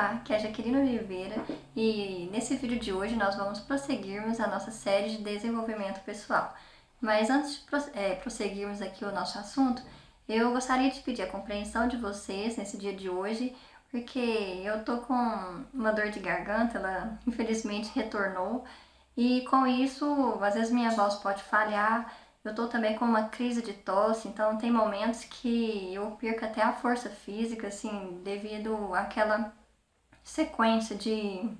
Olá, aqui é a Jaqueline Oliveira e nesse vídeo de hoje nós vamos prosseguirmos a nossa série de desenvolvimento pessoal. Mas antes de prosseguirmos aqui o nosso assunto, eu gostaria de pedir a compreensão de vocês nesse dia de hoje, porque eu tô com uma dor de garganta, ela infelizmente retornou e com isso às vezes minha voz pode falhar. Eu tô também com uma crise de tosse, então tem momentos que eu perco até a força física, assim, devido àquela sequência de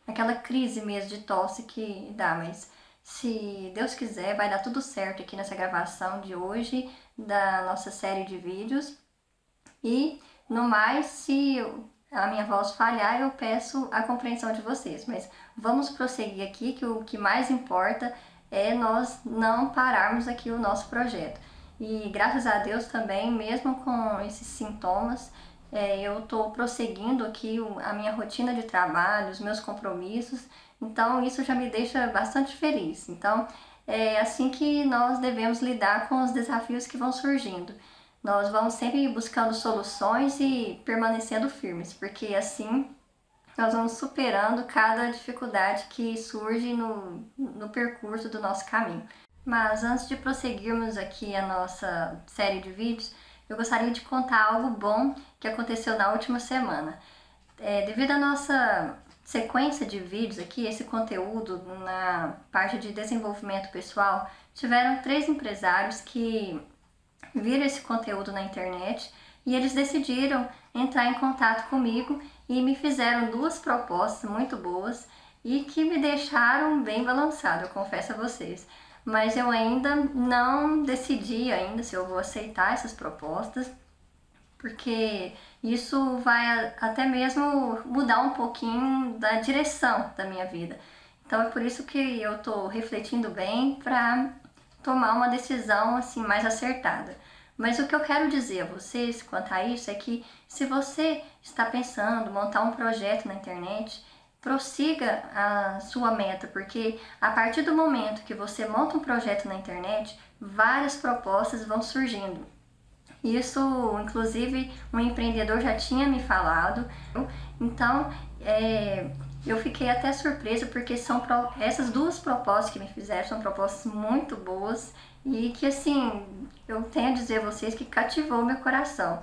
aquela crise mesmo de tosse que dá, mas se Deus quiser vai dar tudo certo aqui nessa gravação de hoje da nossa série de vídeos. E no mais, se a minha voz falhar, eu peço a compreensão de vocês, mas vamos prosseguir aqui, que o que mais importa é nós não pararmos aqui o nosso projeto. E graças a Deus também, mesmo com esses sintomas, eu estou prosseguindo aqui a minha rotina de trabalho, os meus compromissos, então isso já me deixa bastante feliz. Então é assim que nós devemos lidar com os desafios que vão surgindo. Nós vamos sempre buscando soluções e permanecendo firmes, porque assim nós vamos superando cada dificuldade que surge no percurso do nosso caminho. Mas antes de prosseguirmos aqui a nossa série de vídeos, eu gostaria de contar algo bom que aconteceu na última semana. Devido à nossa sequência de vídeos aqui, esse conteúdo na parte de desenvolvimento pessoal, tiveram 3 empresários que viram esse conteúdo na internet e eles decidiram entrar em contato comigo e me fizeram 2 propostas muito boas e que me deixaram bem balançado, eu confesso a vocês. Mas eu ainda não decidi ainda se eu vou aceitar essas propostas, porque isso vai até mesmo mudar um pouquinho da direção da minha vida. Então é por isso que eu estou refletindo bem para tomar uma decisão assim mais acertada. Mas o que eu quero dizer a vocês quanto a isso é que se você está pensando em montar um projeto na internet, prossiga a sua meta, porque a partir do momento que você monta um projeto na internet, várias propostas vão surgindo. Isso, inclusive, um empreendedor já tinha me falado. Então, eu fiquei até surpresa porque essas 2 propostas que me fizeram são propostas muito boas e que, assim, eu tenho a dizer a vocês que cativou meu coração.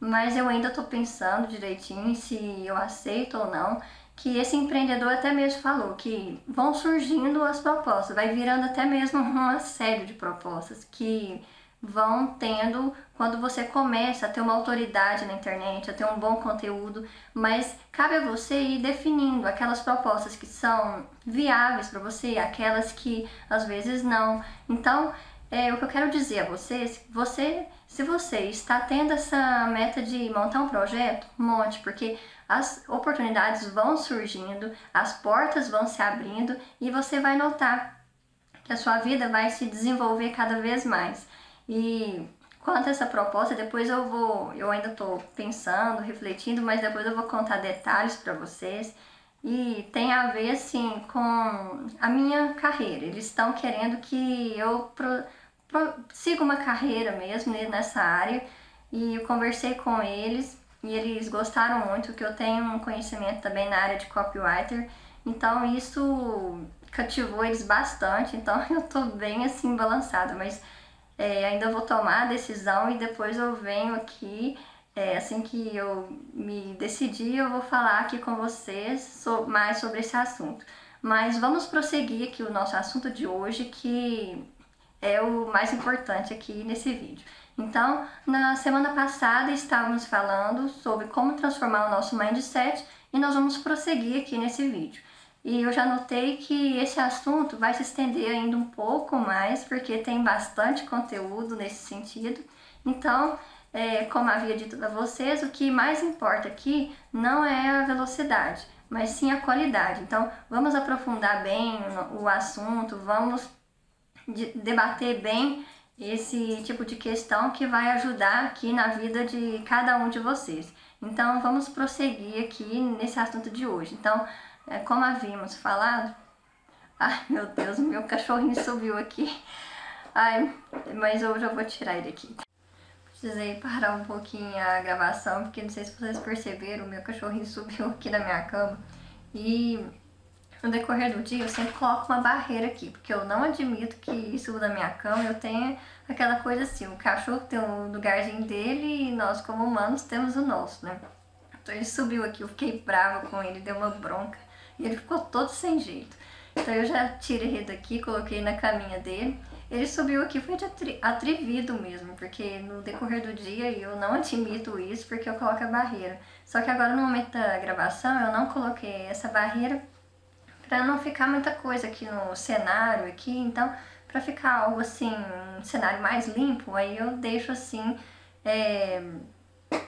Mas eu ainda estou pensando direitinho se eu aceito ou não, que esse empreendedor até mesmo falou que vão surgindo as propostas, vai virando até mesmo uma série de propostas que vão tendo quando você começa a ter uma autoridade na internet, a ter um bom conteúdo, mas cabe a você ir definindo aquelas propostas que são viáveis para você, aquelas que às vezes não. Então, o que eu quero dizer a vocês, se você está tendo essa meta de montar um projeto, monte, porque as oportunidades vão surgindo, as portas vão se abrindo e você vai notar que a sua vida vai se desenvolver cada vez mais. E quanto a essa proposta, depois eu ainda estou pensando, refletindo, mas depois eu vou contar detalhes para vocês. E tem a ver, assim, com a minha carreira. Eles estão querendo que eu siga uma carreira mesmo nessa área. E eu conversei com eles e eles gostaram muito, que eu tenho um conhecimento também na área de copywriter. Então isso cativou eles bastante, então eu tô bem assim balançada, mas ainda vou tomar a decisão e depois eu venho aqui, assim que eu me decidir, eu vou falar aqui com vocês mais sobre esse assunto. Mas vamos prosseguir aqui o nosso assunto de hoje, que é o mais importante aqui nesse vídeo. Então, na semana passada estávamos falando sobre como transformar o nosso mindset e nós vamos prosseguir aqui nesse vídeo. E eu já notei que esse assunto vai se estender ainda um pouco mais, porque tem bastante conteúdo nesse sentido. Então, como havia dito para vocês, o que mais importa aqui não é a velocidade, mas sim a qualidade. Então, vamos aprofundar bem o assunto, vamos debater bem esse tipo de questão que vai ajudar aqui na vida de cada um de vocês. Então, vamos prosseguir aqui nesse assunto de hoje. Então, como havíamos falado... Ai, meu Deus, o meu cachorrinho subiu aqui. Ai, mas eu já vou tirar ele aqui. precisei parar um pouquinho a gravação, porque não sei se vocês perceberam, o meu cachorrinho subiu aqui na minha cama. E no decorrer do dia eu sempre coloco uma barreira aqui, porque eu não admito que suba da minha cama. Eu tenho aquela coisa assim, o cachorro tem um lugarzinho dele e nós como humanos temos o nosso, né? Então ele subiu aqui, eu fiquei brava com ele, deu uma bronca e ele ficou todo sem jeito. Então eu já tirei ele daqui, coloquei na caminha dele. Ele subiu aqui, foi de atrevido mesmo, porque no decorrer do dia eu não admito isso, porque eu coloco a barreira. Só que agora no momento da gravação eu não coloquei essa barreira para não ficar muita coisa aqui no cenário aqui, então para ficar algo assim, um cenário mais limpo, aí eu deixo assim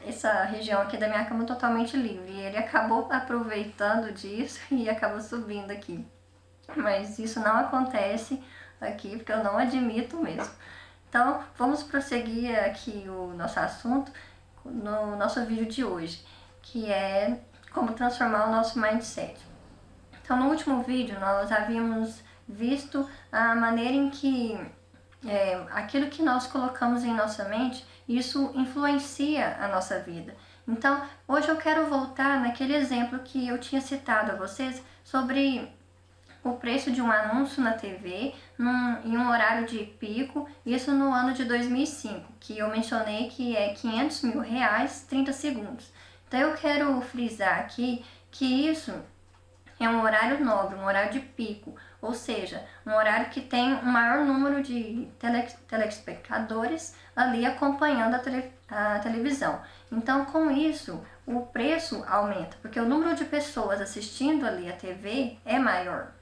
essa região aqui da minha cama totalmente livre. E ele acabou aproveitando disso e acabou subindo aqui. Mas isso não acontece aqui, porque eu não admito mesmo. Então, vamos prosseguir aqui o nosso assunto no nosso vídeo de hoje, que é como transformar o nosso mindset. Então, no último vídeo, nós havíamos visto a maneira em que aquilo que nós colocamos em nossa mente, isso influencia a nossa vida. Então, hoje eu quero voltar naquele exemplo que eu tinha citado a vocês sobre o preço de um anúncio na TV em um horário de pico, isso no ano de 2005, que eu mencionei que é R$500 mil, 30 segundos. Então eu quero frisar aqui que isso é um horário nobre, um horário de pico, ou seja, um horário que tem um maior número de telespectadores ali acompanhando a televisão. Então, com isso, o preço aumenta, porque o número de pessoas assistindo ali a TV é maior.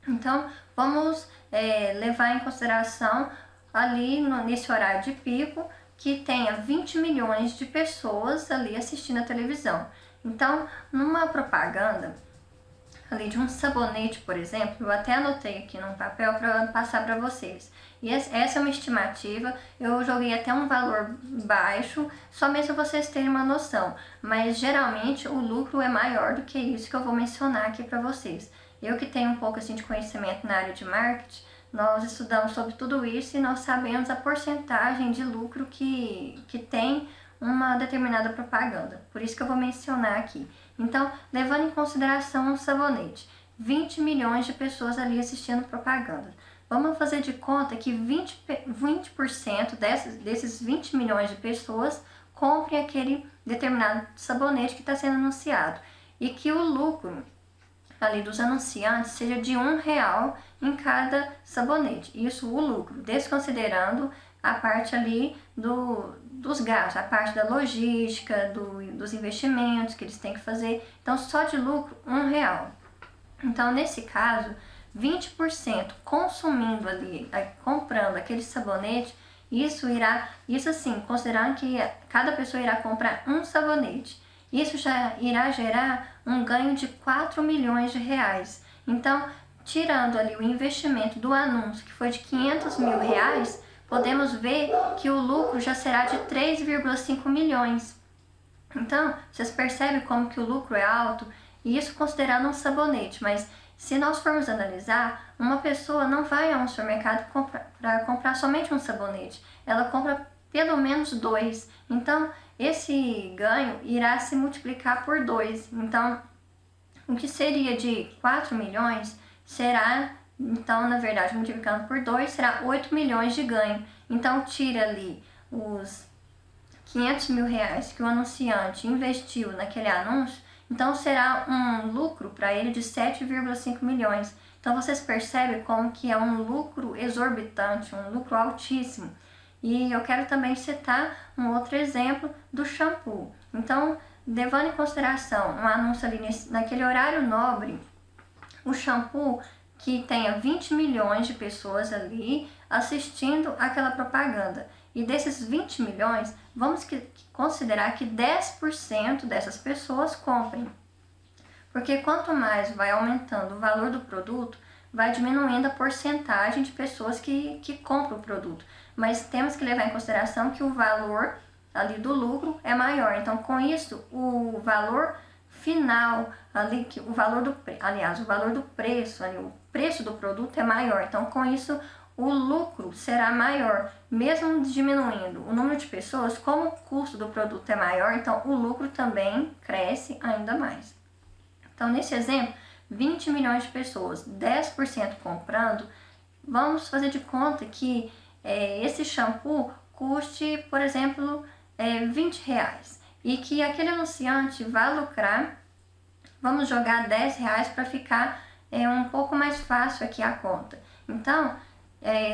Então, vamos levar em consideração ali nesse horário de pico que tenha 20 milhões de pessoas ali assistindo a televisão. Então, numa propaganda ali de um sabonete, por exemplo, eu até anotei aqui num papel para passar para vocês. E essa é uma estimativa, eu joguei até um valor baixo, só mesmo vocês terem uma noção. Mas geralmente o lucro é maior do que isso que eu vou mencionar aqui para vocês. Eu que tenho um pouco assim de conhecimento na área de marketing, nós estudamos sobre tudo isso e nós sabemos a porcentagem de lucro que tem uma determinada propaganda. Por isso que eu vou mencionar aqui. Então, levando em consideração um sabonete, 20 milhões de pessoas ali assistindo propaganda. Vamos fazer de conta que 20% desses 20 milhões de pessoas comprem aquele determinado sabonete que está sendo anunciado. E que o lucro ali dos anunciantes seja de R$1 em cada sabonete. Isso o lucro, desconsiderando a parte ali dos gastos, a parte da logística, dos investimentos que eles têm que fazer. Então, só de lucro, R$1. Então, nesse caso, 20% consumindo ali, comprando aquele sabonete, isso assim, considerando que cada pessoa irá comprar um sabonete. Isso já irá gerar um ganho de R$4 milhões. Então, tirando ali o investimento do anúncio, que foi de R$500 mil, podemos ver que o lucro já será de 3,5 milhões. Então, vocês percebem como que o lucro é alto? E isso considerando um sabonete, mas se nós formos analisar, uma pessoa não vai a um supermercado para comprar somente um sabonete. Ela compra pelo menos 2. Então, esse ganho irá se multiplicar por 2. Então, o que seria de 4 milhões será, então, na verdade, multiplicando por 2, será 8 milhões de ganho. Então, tira ali os R$500 mil que o anunciante investiu naquele anúncio, então será um lucro para ele de 7,5 milhões. Então, vocês percebem como que é um lucro exorbitante, um lucro altíssimo. E eu quero também citar um outro exemplo do shampoo. Então, levando em consideração um anúncio ali naquele horário nobre, o shampoo que tenha 20 milhões de pessoas ali assistindo aquela propaganda. E desses 20 milhões, vamos considerar que 10% dessas pessoas comprem. Porque quanto mais vai aumentando o valor do produto, vai diminuindo a porcentagem de pessoas que compram o produto. Mas temos que levar em consideração que o valor ali do lucro é maior. Então, com isso, o valor final, ali, o valor do preço, ali, o preço do produto é maior. Então, com isso, o lucro será maior, mesmo diminuindo o número de pessoas, como o custo do produto é maior, então o lucro também cresce ainda mais. Então, nesse exemplo, 20 milhões de pessoas, 10% comprando, vamos fazer de conta que esse shampoo custe, por exemplo, 20 reais e que aquele anunciante vai lucrar, vamos jogar 10 reais para ficar um pouco mais fácil aqui a conta. Então,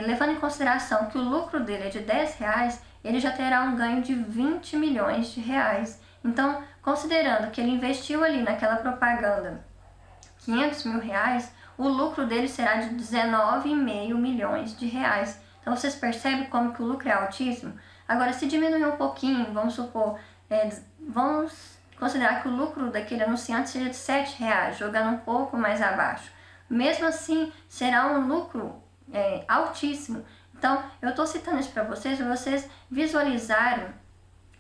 levando em consideração que o lucro dele é de 10 reais, ele já terá um ganho de 20 milhões de reais. Então, considerando que ele investiu ali naquela propaganda 500 mil reais, o lucro dele será de 19,5 milhões de reais. Então, vocês percebem como que o lucro é altíssimo? Agora, se diminuir um pouquinho, vamos supor, vamos considerar que o lucro daquele anunciante seja de 7 reais, jogando um pouco mais abaixo. Mesmo assim, será um lucro altíssimo. Então, eu estou citando isso para vocês visualizarem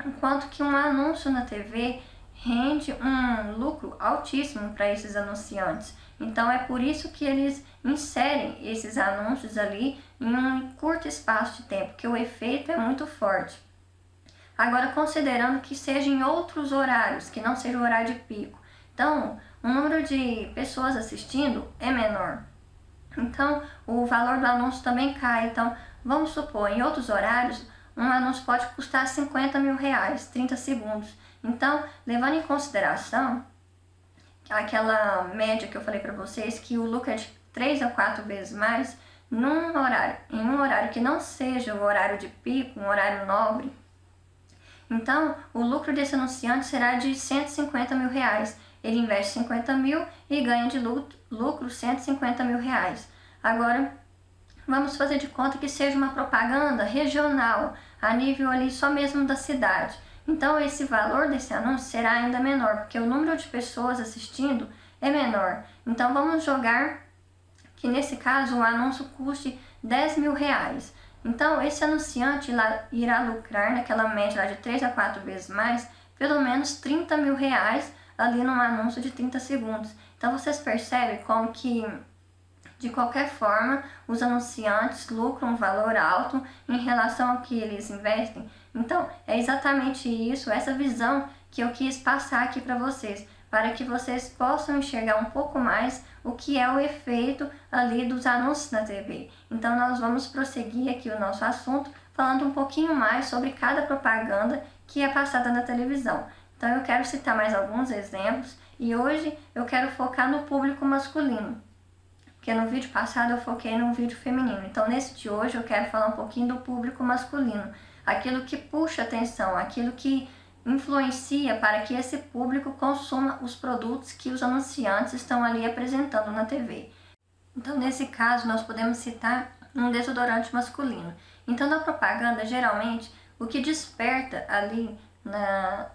o quanto que um anúncio na TV rende um lucro altíssimo para esses anunciantes. Então, é por isso que eles inserem esses anúncios ali em um curto espaço de tempo, que o efeito é muito forte. Agora, considerando que seja em outros horários, que não seja o horário de pico. Então, o número de pessoas assistindo é menor. Então, o valor do anúncio também cai. Então, vamos supor, em outros horários, um anúncio pode custar 50 mil reais, 30 segundos. Então, levando em consideração aquela média que eu falei para vocês, que o lucro é de 3 a 4 vezes mais, em um horário que não seja o horário de pico, um horário nobre, então o lucro desse anunciante será de 150 mil reais. Ele investe 50 mil e ganha de lucro 150 mil reais. Agora, vamos fazer de conta que seja uma propaganda regional, a nível ali só mesmo da cidade. Então, esse valor desse anúncio será ainda menor, porque o número de pessoas assistindo é menor. Então, vamos jogar que nesse caso o anúncio custe 10 mil reais. Então, esse anunciante irá lucrar naquela média lá de 3 a 4 vezes mais, pelo menos 30 mil reais ali num anúncio de 30 segundos. Então, vocês percebem como que, de qualquer forma, os anunciantes lucram um valor alto em relação ao que eles investem. Então, é exatamente isso, essa visão que eu quis passar aqui para vocês, para que vocês possam enxergar um pouco mais o que é o efeito ali dos anúncios na TV. Então, nós vamos prosseguir aqui o nosso assunto, falando um pouquinho mais sobre cada propaganda que é passada na televisão. Então, eu quero citar mais alguns exemplos e hoje eu quero focar no público masculino, porque no vídeo passado eu foquei no vídeo feminino. Então, nesse de hoje eu quero falar um pouquinho do público masculino, aquilo que puxa atenção, aquilo que influencia para que esse público consuma os produtos que os anunciantes estão ali apresentando na TV. Então, nesse caso, nós podemos citar um desodorante masculino. Então, na propaganda, geralmente, o que desperta ali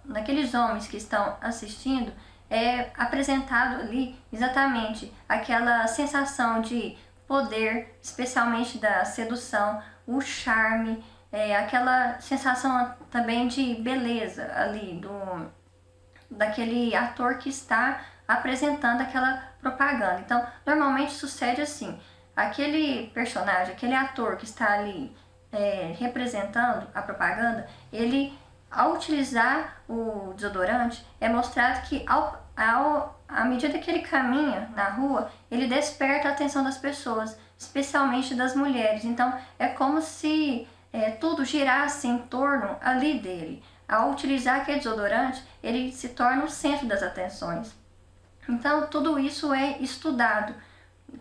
naqueles homens que estão assistindo é apresentado ali exatamente aquela sensação de poder, especialmente da sedução, o charme, aquela sensação também de beleza ali daquele ator que está apresentando aquela propaganda. Então, normalmente sucede assim, aquele personagem, aquele ator que está ali representando a propaganda, ele, ao utilizar o desodorante, é mostrado que à medida que ele caminha na rua, ele desperta a atenção das pessoas, especialmente das mulheres. Então, é como se tudo girasse em torno ali dele. Ao utilizar aquele desodorante, ele se torna o centro das atenções. Então, tudo isso é estudado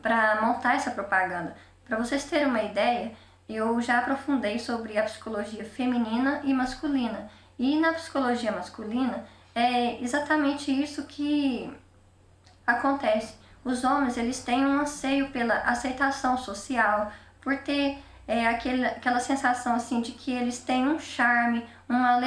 para montar essa propaganda. Para vocês terem uma ideia, eu já aprofundei sobre a psicologia feminina e masculina. E na psicologia masculina, é exatamente isso que acontece. Os homens, eles têm um anseio pela aceitação social, por ter aquela sensação assim de que eles têm um charme, uma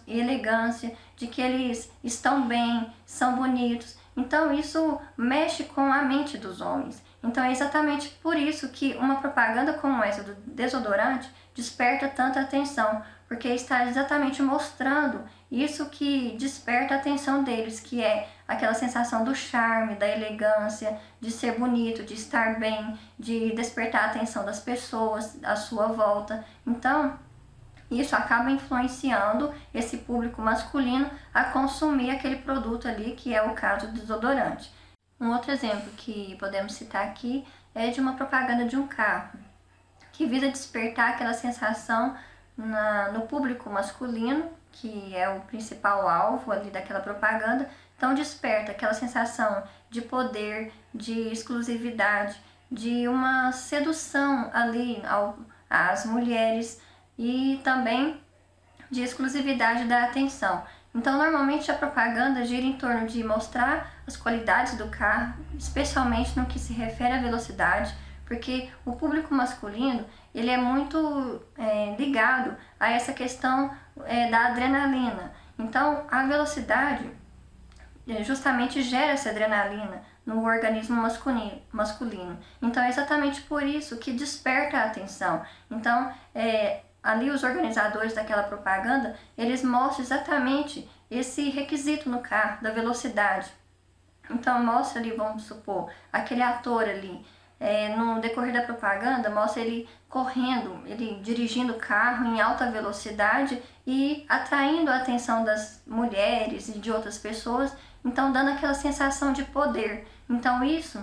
elegância, de que eles estão bem, são bonitos. Então isso mexe com a mente dos homens. Então é exatamente por isso que uma propaganda como essa do desodorante desperta tanta atenção, porque está exatamente mostrando isso que desperta a atenção deles, que é aquela sensação do charme, da elegância, de ser bonito, de estar bem, de despertar a atenção das pessoas à sua volta. Então, isso acaba influenciando esse público masculino a consumir aquele produto ali, que é o caso do desodorante. Um outro exemplo que podemos citar aqui é de uma propaganda de um carro, que visa despertar aquela sensação no público masculino, que é o principal alvo ali daquela propaganda. Então desperta aquela sensação de poder, de exclusividade, de uma sedução ali às mulheres e também de exclusividade da atenção. Então, normalmente a propaganda gira em torno de mostrar as qualidades do carro, especialmente no que se refere à velocidade, porque o público masculino ele é muito ligado a essa questão da adrenalina. Então, a velocidade justamente gera essa adrenalina no organismo masculino. Então, é exatamente por isso que desperta a atenção. Então, ali os organizadores daquela propaganda, eles mostram exatamente esse requisito no carro, da velocidade. Então mostra ali, vamos supor, aquele ator ali, no decorrer da propaganda, mostra ele correndo, ele dirigindo o carro em alta velocidade e atraindo a atenção das mulheres e de outras pessoas, então dando aquela sensação de poder. Então isso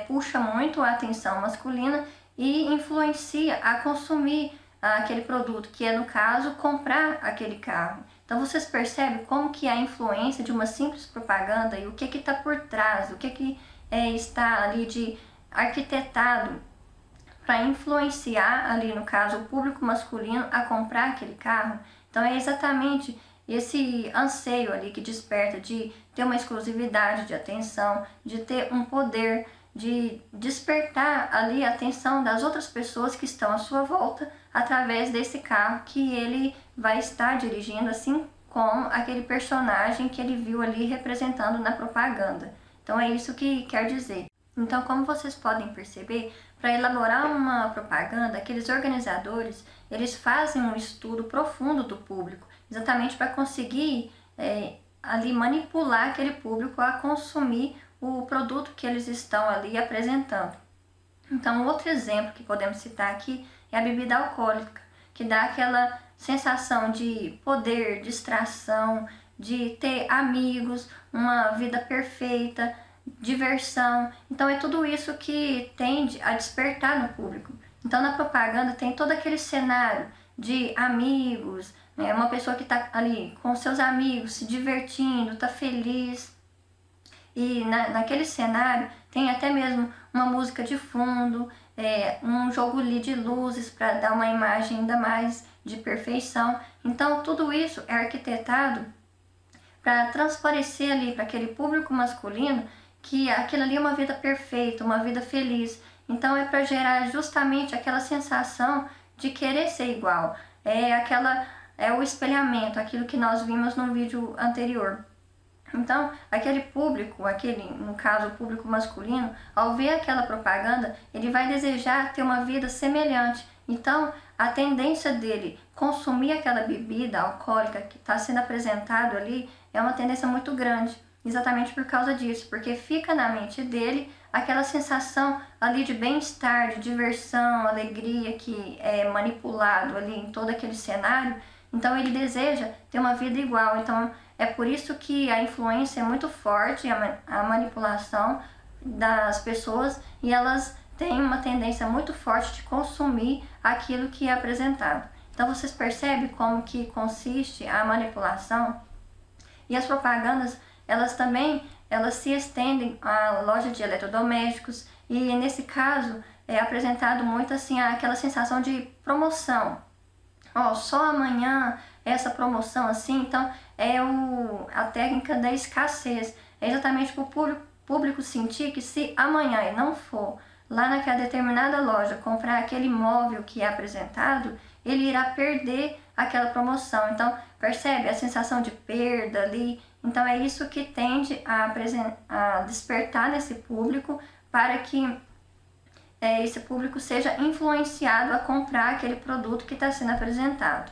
puxa muito a atenção masculina e influencia a consumir aquele produto, que é no caso comprar aquele carro. Então vocês percebem como que a influência de uma simples propaganda e o que está por trás, o que está ali de arquitetado para influenciar ali no caso o público masculino a comprar aquele carro. Então é exatamente esse anseio ali que desperta de ter uma exclusividade de atenção, de ter um poder, de despertar ali a atenção das outras pessoas que estão à sua volta através desse carro que ele vai estar dirigindo, assim como aquele personagem que ele viu ali representando na propaganda. Então é isso que quer dizer. Então, como vocês podem perceber, para elaborar uma propaganda, aqueles organizadores, eles fazem um estudo profundo do público, exatamente para conseguir ali manipular aquele público a consumir o produto que eles estão ali apresentando. Então, outro exemplo que podemos citar aqui é a bebida alcoólica, que dá aquela sensação de poder, distração, de ter amigos, uma vida perfeita, diversão. Então, é tudo isso que tende a despertar no público. Então, na propaganda tem todo aquele cenário de amigos, né? Uma pessoa que está ali com seus amigos, se divertindo, está feliz. E naquele cenário tem até mesmo uma música de fundo, um jogo ali de luzes para dar uma imagem ainda mais de perfeição. Então tudo isso é arquitetado para transparecer ali para aquele público masculino que aquilo ali é uma vida perfeita, uma vida feliz. Então é para gerar justamente aquela sensação de querer ser igual. É o espelhamento, aquilo que nós vimos no vídeo anterior. Então, aquele público, no caso, o público masculino, ao ver aquela propaganda, ele vai desejar ter uma vida semelhante. Então, a tendência dele consumir aquela bebida alcoólica que está sendo apresentado ali é uma tendência muito grande, exatamente por causa disso, porque fica na mente dele aquela sensação ali de bem-estar, de diversão, alegria que é manipulado ali em todo aquele cenário. Então, ele deseja ter uma vida igual. Então, é por isso que a influência é muito forte, a manipulação das pessoas, e elas têm uma tendência muito forte de consumir aquilo que é apresentado. Então vocês percebem como que consiste a manipulação? E as propagandas, elas se estendem à loja de eletrodomésticos, e nesse caso é apresentado muito assim aquela sensação de promoção. Só amanhã essa promoção assim. Então é a técnica da escassez. É exatamente para o público sentir que se amanhã ele não for lá naquela determinada loja comprar aquele móvel que é apresentado, ele irá perder aquela promoção. Então percebe a sensação de perda ali? Então é isso que tende a despertar nesse público, para que esse público seja influenciado a comprar aquele produto que está sendo apresentado.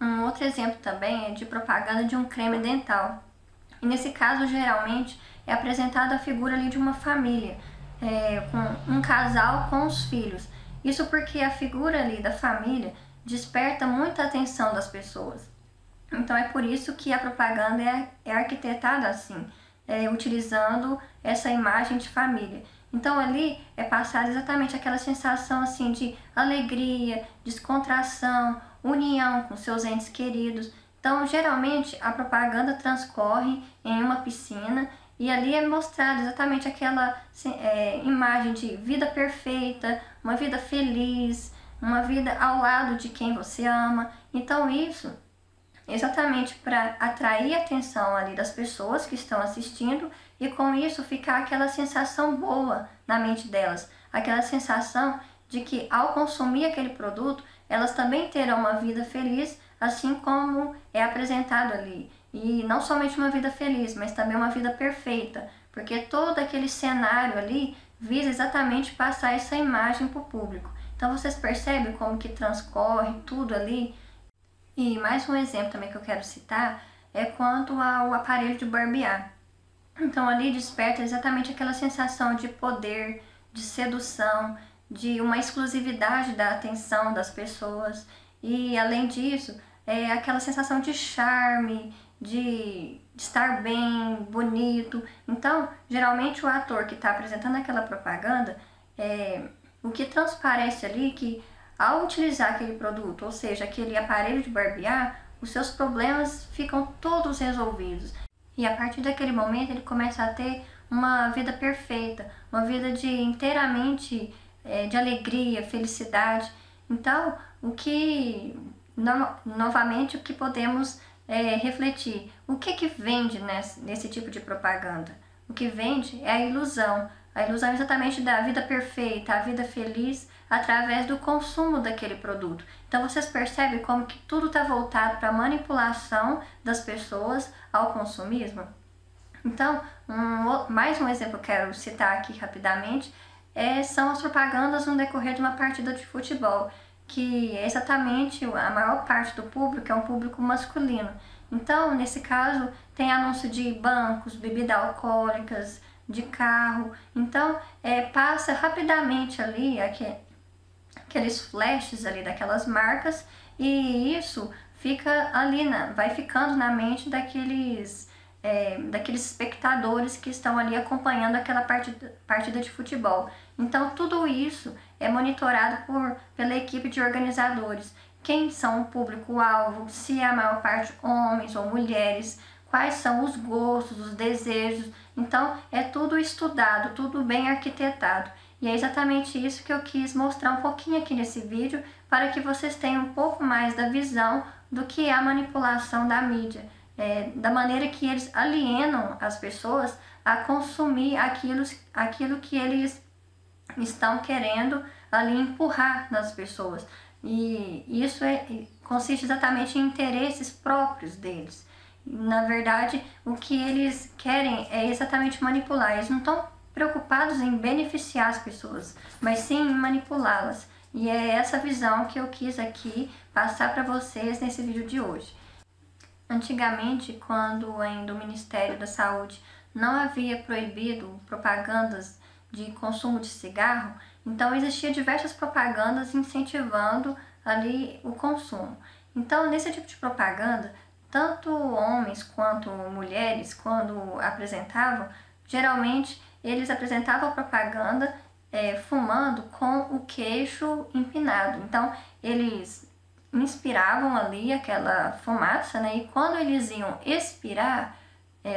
Um outro exemplo também é de propaganda de um creme dental. E nesse caso, geralmente, é apresentada a figura ali de uma família, com um casal com os filhos. Isso porque a figura ali da família desperta muita atenção das pessoas. Então é por isso que a propaganda é arquitetada assim, utilizando essa imagem de família. Então ali é passada exatamente aquela sensação assim de alegria, descontração, união com seus entes queridos. Então geralmente a propaganda transcorre em uma piscina e ali é mostrada exatamente aquela imagem de vida perfeita, uma vida feliz, uma vida ao lado de quem você ama. Então isso exatamente para atrair a atenção ali das pessoas que estão assistindo e com isso ficar aquela sensação boa na mente delas, aquela sensação de que ao consumir aquele produto, elas também terão uma vida feliz, assim como é apresentado ali. E não somente uma vida feliz, mas também uma vida perfeita, porque todo aquele cenário ali visa exatamente passar essa imagem para o público. Então vocês percebem como que transcorre tudo ali. E mais um exemplo também que eu quero citar é quanto ao aparelho de barbear. Então ali desperta exatamente aquela sensação de poder, de sedução, de uma exclusividade da atenção das pessoas. E além disso, é aquela sensação de charme, de estar bem, bonito. Então, geralmente o ator que está apresentando aquela propaganda, o que transparece ali que ao utilizar aquele produto, ou seja, aquele aparelho de barbear, os seus problemas ficam todos resolvidos. E a partir daquele momento ele começa a ter uma vida perfeita, uma vida de inteiramente de alegria, felicidade. Então, novamente, o que podemos refletir? O que vende nesse tipo de propaganda? O que vende é a ilusão exatamente da vida perfeita, a vida feliz, através do consumo daquele produto. Então vocês percebem como que tudo está voltado para a manipulação das pessoas ao consumismo? Então, mais um exemplo que eu quero citar aqui rapidamente são as propagandas no decorrer de uma partida de futebol, que é exatamente a maior parte do público é um público masculino. Então, nesse caso, tem anúncio de bancos, bebidas alcoólicas, de carro. Então, passa rapidamente ali aqueles flashes ali daquelas marcas e isso fica ali, vai ficando na mente daqueles espectadores que estão ali acompanhando aquela partida de futebol. Então tudo isso é monitorado pela equipe de organizadores. Quem são o público-alvo, se é a maior parte homens ou mulheres, quais são os gostos, os desejos. Então é tudo estudado, tudo bem arquitetado. E é exatamente isso que eu quis mostrar um pouquinho aqui nesse vídeo, para que vocês tenham um pouco mais da visão do que é a manipulação da mídia, da maneira que eles alienam as pessoas a consumir aquilo que eles estão querendo ali empurrar nas pessoas. E isso consiste exatamente em interesses próprios deles. Na verdade, o que eles querem é exatamente manipular. Eles não estão preocupados em beneficiar as pessoas, mas sim em manipulá-las. E é essa visão que eu quis aqui passar para vocês nesse vídeo de hoje. Antigamente, quando ainda o Ministério da Saúde não havia proibido propagandas de consumo de cigarro, então existiam diversas propagandas incentivando ali o consumo. Então, nesse tipo de propaganda, tanto homens quanto mulheres, quando apresentavam, geralmente eles apresentavam a propaganda fumando com o queixo empinado. Então, eles inspiravam ali aquela fumaça, né? E quando eles iam expirar,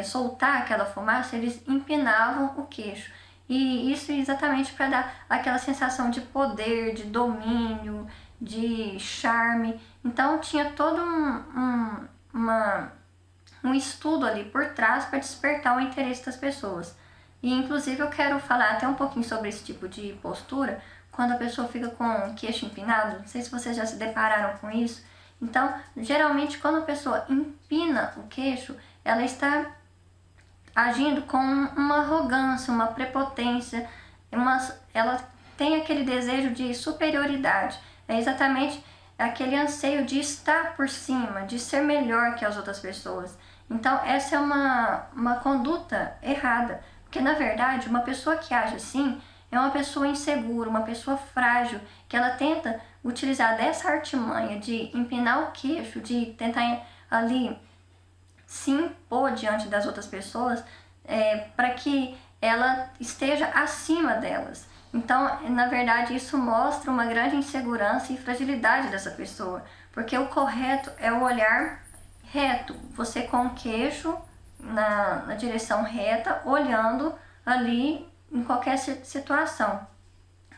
soltar aquela fumaça, eles empinavam o queixo. E isso exatamente para dar aquela sensação de poder, de domínio, de charme. Então tinha todo um estudo ali por trás para despertar o interesse das pessoas. E inclusive eu quero falar até um pouquinho sobre esse tipo de postura, quando a pessoa fica com o queixo empinado. Não sei se vocês já se depararam com isso. Então, geralmente quando a pessoa empina o queixo, ela está agindo com uma arrogância, uma prepotência, ela tem aquele desejo de superioridade. É exatamente é aquele anseio de estar por cima, de ser melhor que as outras pessoas. Então, essa é uma conduta errada, porque na verdade, uma pessoa que age assim é uma pessoa insegura, uma pessoa frágil, que ela tenta utilizar dessa artimanha de empinar o queixo, de tentar ali se impor diante das outras pessoas, para que ela esteja acima delas. Então, na verdade, isso mostra uma grande insegurança e fragilidade dessa pessoa, porque o correto é o olhar reto, você com o queixo na direção reta, olhando ali em qualquer situação.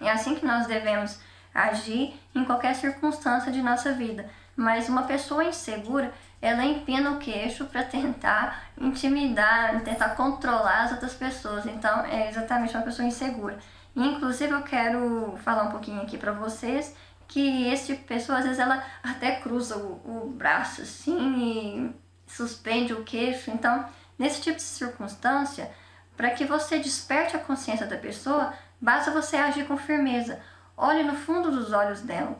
É assim que nós devemos agir em qualquer circunstância de nossa vida. Mas uma pessoa insegura, ela empina o queixo para tentar intimidar, tentar controlar as outras pessoas. Então, é exatamente uma pessoa insegura. E, inclusive, eu quero falar um pouquinho aqui para vocês que esse tipo de pessoa, às vezes, ela até cruza o braço assim e suspende o queixo. Então, nesse tipo de circunstância, para que você desperte a consciência da pessoa, basta você agir com firmeza. Olhe no fundo dos olhos dela.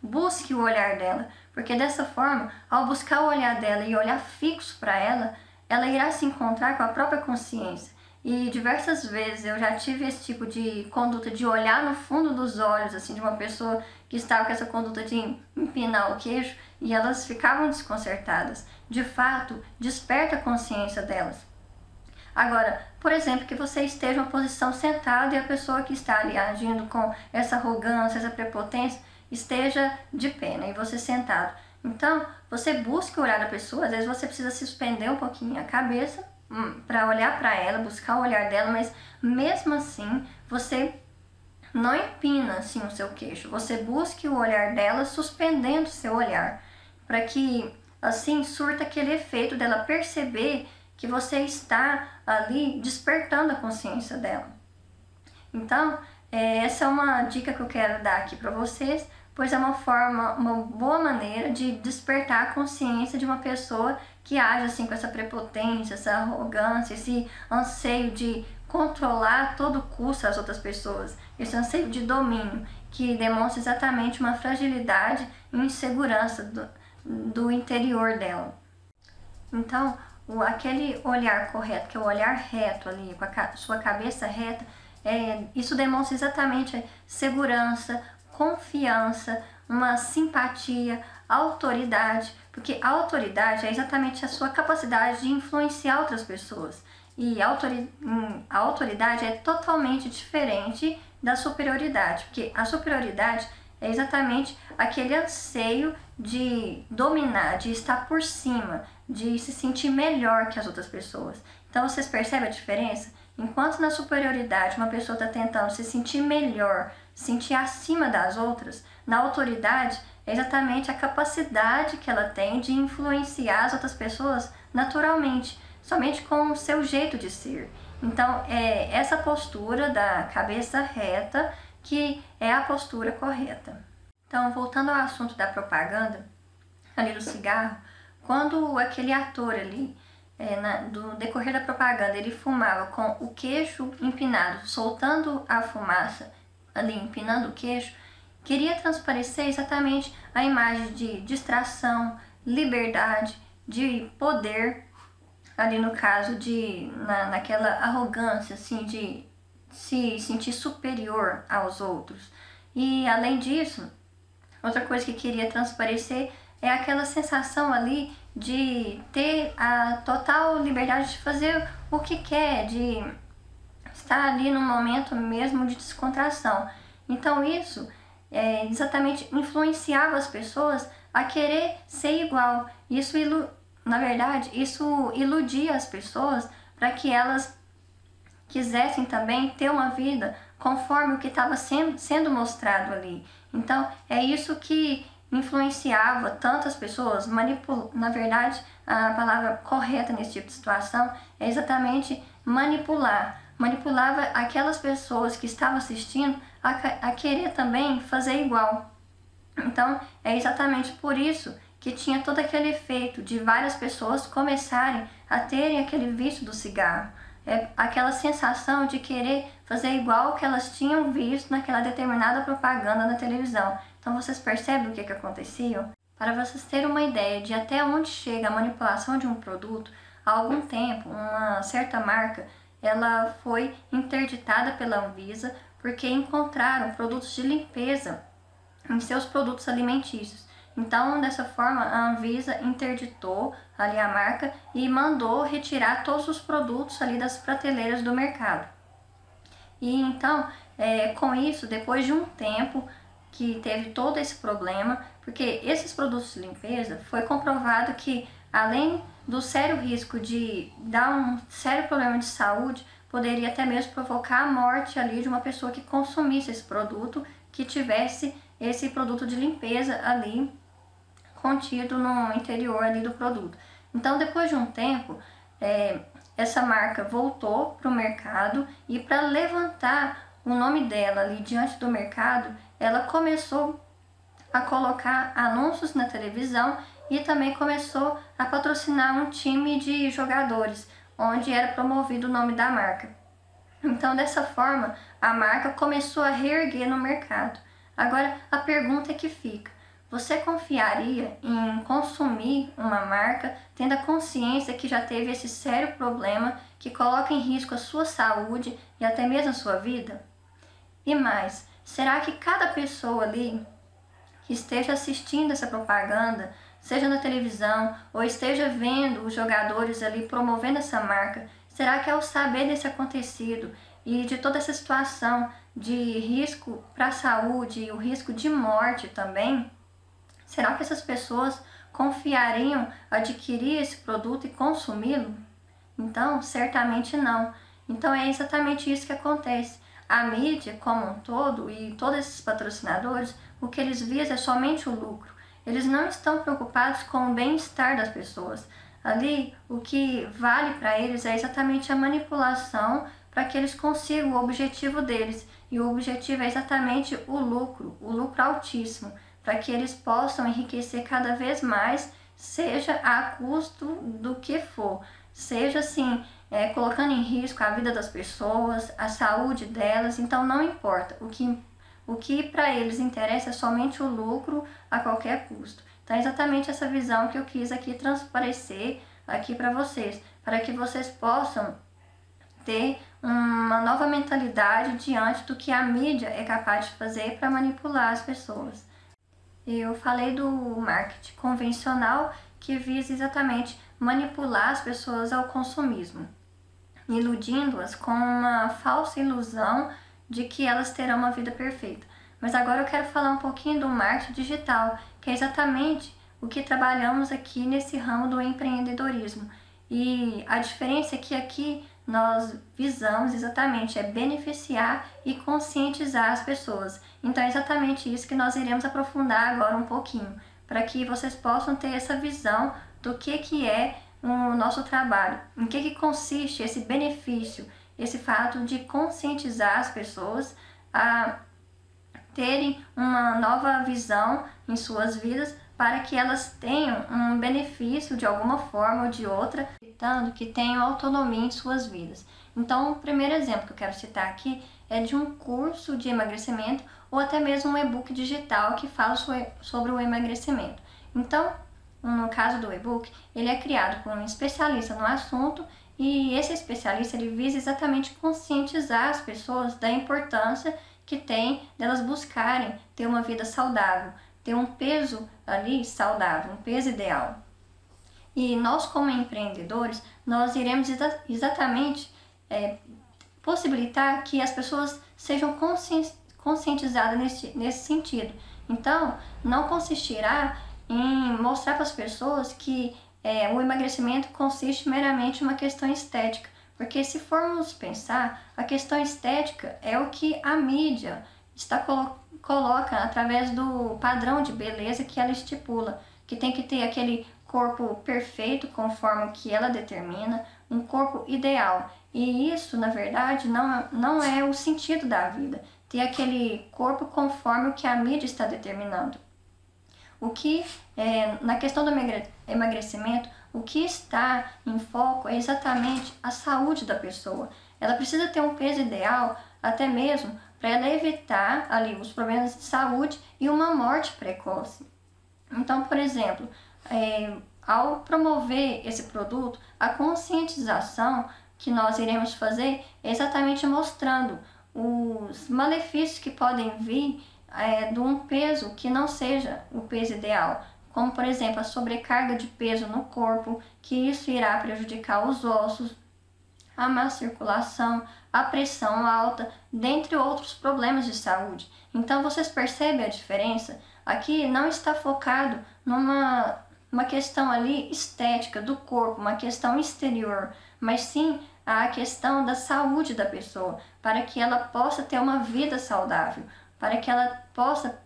Busque o olhar dela, porque dessa forma, ao buscar o olhar dela e olhar fixo para ela, ela irá se encontrar com a própria consciência. E diversas vezes eu já tive esse tipo de conduta de olhar no fundo dos olhos, assim, de uma pessoa que estava com essa conduta de empinar o queixo, e elas ficavam desconcertadas. De fato, desperta a consciência delas. Agora, por exemplo, que você esteja em uma posição sentado e a pessoa que está ali agindo com essa arrogância, essa prepotência, esteja de pé, né? E você sentado. Então, você busca o olhar da pessoa, às vezes você precisa suspender um pouquinho a cabeça para olhar para ela, buscar o olhar dela, mas mesmo assim, você não empina assim o seu queixo. Você busque o olhar dela suspendendo o seu olhar, para que assim surta aquele efeito dela perceber que você está ali despertando a consciência dela. Então, essa é uma dica que eu quero dar aqui para vocês, pois é uma boa maneira de despertar a consciência de uma pessoa que age assim com essa prepotência, essa arrogância, esse anseio de controlar a todo custo as outras pessoas, esse anseio de domínio, que demonstra exatamente uma fragilidade e insegurança do interior dela. Então, aquele olhar correto, que é o olhar reto ali, com a sua cabeça reta, isso demonstra exatamente segurança, confiança, uma simpatia, autoridade, porque a autoridade é exatamente a sua capacidade de influenciar outras pessoas. E a autoridade é totalmente diferente da superioridade, porque a superioridade é exatamente aquele anseio de dominar, de estar por cima, de se sentir melhor que as outras pessoas. Então vocês percebem a diferença? Enquanto na superioridade uma pessoa está tentando se sentir melhor, se sentir acima das outras, na autoridade é exatamente a capacidade que ela tem de influenciar as outras pessoas naturalmente, somente com o seu jeito de ser. Então é essa postura da cabeça reta que é a postura correta. Então, voltando ao assunto da propaganda, ali do cigarro, quando aquele ator ali, do decorrer da propaganda, ele fumava com o queixo empinado, soltando a fumaça, ali empinando o queixo, queria transparecer exatamente a imagem de distração, liberdade, de poder, ali no caso naquela arrogância, assim, de se sentir superior aos outros. E além disso, outra coisa que queria transparecer é aquela sensação ali de ter a total liberdade de fazer o que quer, de estar ali num momento mesmo de descontração. Então isso exatamente influenciava as pessoas a querer ser igual. Na verdade, isso iludia as pessoas para que elas quisessem também ter uma vida conforme o que estava sendo mostrado ali. Então, é isso que influenciava tantas pessoas, na verdade, a palavra correta nesse tipo de situação é exatamente manipular. Manipulava aquelas pessoas que estavam assistindo a querer também fazer igual. Então, é exatamente por isso que tinha todo aquele efeito de várias pessoas começarem a terem aquele vício do cigarro. é aquela sensação de querer fazer igual que elas tinham visto naquela determinada propaganda na televisão. Então vocês percebem o que acontecia? Para vocês terem uma ideia de até onde chega a manipulação de um produto, há algum tempo, uma certa marca, ela foi interditada pela Anvisa porque encontraram produtos de limpeza em seus produtos alimentícios. Então, dessa forma, a Anvisa interditou ali a marca e mandou retirar todos os produtos ali das prateleiras do mercado. E então, com isso, depois de um tempo que teve todo esse problema, porque esses produtos de limpeza, foi comprovado que, além do sério risco de dar um sério problema de saúde, poderia até mesmo provocar a morte ali de uma pessoa que consumisse esse produto, que tivesse esse produto de limpeza ali contido no interior ali do produto. Então, depois de um tempo, essa marca voltou para o mercado e, para levantar o nome dela ali diante do mercado, ela começou a colocar anúncios na televisão e também começou a patrocinar um time de jogadores, onde era promovido o nome da marca. Então, dessa forma, a marca começou a reerguer no mercado. Agora, a pergunta é que fica: você confiaria em consumir uma marca tendo a consciência que já teve esse sério problema que coloca em risco a sua saúde e até mesmo a sua vida? E mais, será que cada pessoa ali que esteja assistindo essa propaganda, seja na televisão ou esteja vendo os jogadores ali promovendo essa marca, será que ao saber desse acontecido e de toda essa situação de risco para a saúde e o risco de morte também, será que essas pessoas confiariam adquirir esse produto e consumi-lo? Então, certamente não. Então é exatamente isso que acontece. A mídia como um todo e todos esses patrocinadores, o que eles visam é somente o lucro. Eles não estão preocupados com o bem-estar das pessoas. Ali, o que vale para eles é exatamente a manipulação para que eles consigam o objetivo deles. E o objetivo é exatamente o lucro altíssimo, para que eles possam enriquecer cada vez mais, seja a custo do que for, seja assim, colocando em risco a vida das pessoas, a saúde delas. Então não importa, o que para eles interessa é somente o lucro a qualquer custo. Então é exatamente essa visão que eu quis aqui transparecer aqui para vocês, para que vocês possam ter uma nova mentalidade diante do que a mídia é capaz de fazer para manipular as pessoas. Eu falei do marketing convencional, que visa exatamente manipular as pessoas ao consumismo, iludindo-as com uma falsa ilusão de que elas terão uma vida perfeita. Mas agora eu quero falar um pouquinho do marketing digital, que é exatamente o que trabalhamos aqui nesse ramo do empreendedorismo. E a diferença é que aqui nós visamos exatamente beneficiar e conscientizar as pessoas. Então é exatamente isso que nós iremos aprofundar agora um pouquinho, para que vocês possam ter essa visão do que é o nosso trabalho, em que consiste esse benefício, esse fato de conscientizar as pessoas a terem uma nova visão em suas vidas, para que elas tenham um benefício de alguma forma ou de outra, evitando que tenham autonomia em suas vidas. Então, o primeiro exemplo que eu quero citar aqui é de um curso de emagrecimento ou até mesmo um e-book digital que fala sobre o emagrecimento. Então, no caso do e-book, ele é criado por um especialista no assunto, e esse especialista ele visa exatamente conscientizar as pessoas da importância que tem delas buscarem ter uma vida saudável, ter um peso ali saudável, um peso ideal. E nós, como empreendedores, nós iremos exatamente possibilitar que as pessoas sejam conscientizadas nesse sentido. Então, não consistirá em mostrar para as pessoas que o emagrecimento consiste meramente em uma questão estética, porque se formos pensar, a questão estética é o que a mídia coloca através do padrão de beleza que ela estipula, que tem que ter aquele corpo perfeito conforme o que ela determina, um corpo ideal. E isso, na verdade, não é o sentido da vida, ter aquele corpo conforme o que a mídia está determinando. Na questão do emagrecimento, o que está em foco é exatamente a saúde da pessoa. Ela precisa ter um peso ideal até mesmo para ela evitar ali os problemas de saúde e uma morte precoce. Então, por exemplo, ao promover esse produto, a conscientização que nós iremos fazer é exatamente mostrando os malefícios que podem vir de um peso que não seja o peso ideal, como por exemplo a sobrecarga de peso no corpo, que isso irá prejudicar os ossos, a má circulação, a pressão alta, dentre outros problemas de saúde. Então vocês percebem a diferença? Aqui não está focado numa questão ali estética do corpo, uma questão exterior, mas sim a questão da saúde da pessoa, para que ela possa ter uma vida saudável, para que ela possa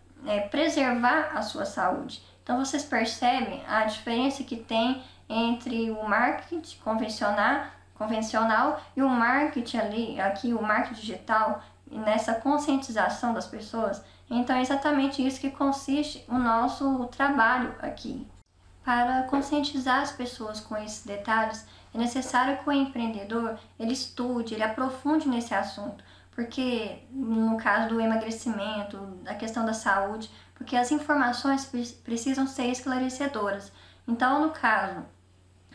preservar a sua saúde. Então vocês percebem a diferença que tem entre o marketing convencional e o marketing aqui o marketing digital, nessa conscientização das pessoas. Então é exatamente isso que consiste o nosso trabalho aqui. Para conscientizar as pessoas com esses detalhes, é necessário que o empreendedor ele estude, ele aprofunde nesse assunto, porque no caso do emagrecimento, da questão da saúde, porque as informações precisam ser esclarecedoras. Então, no caso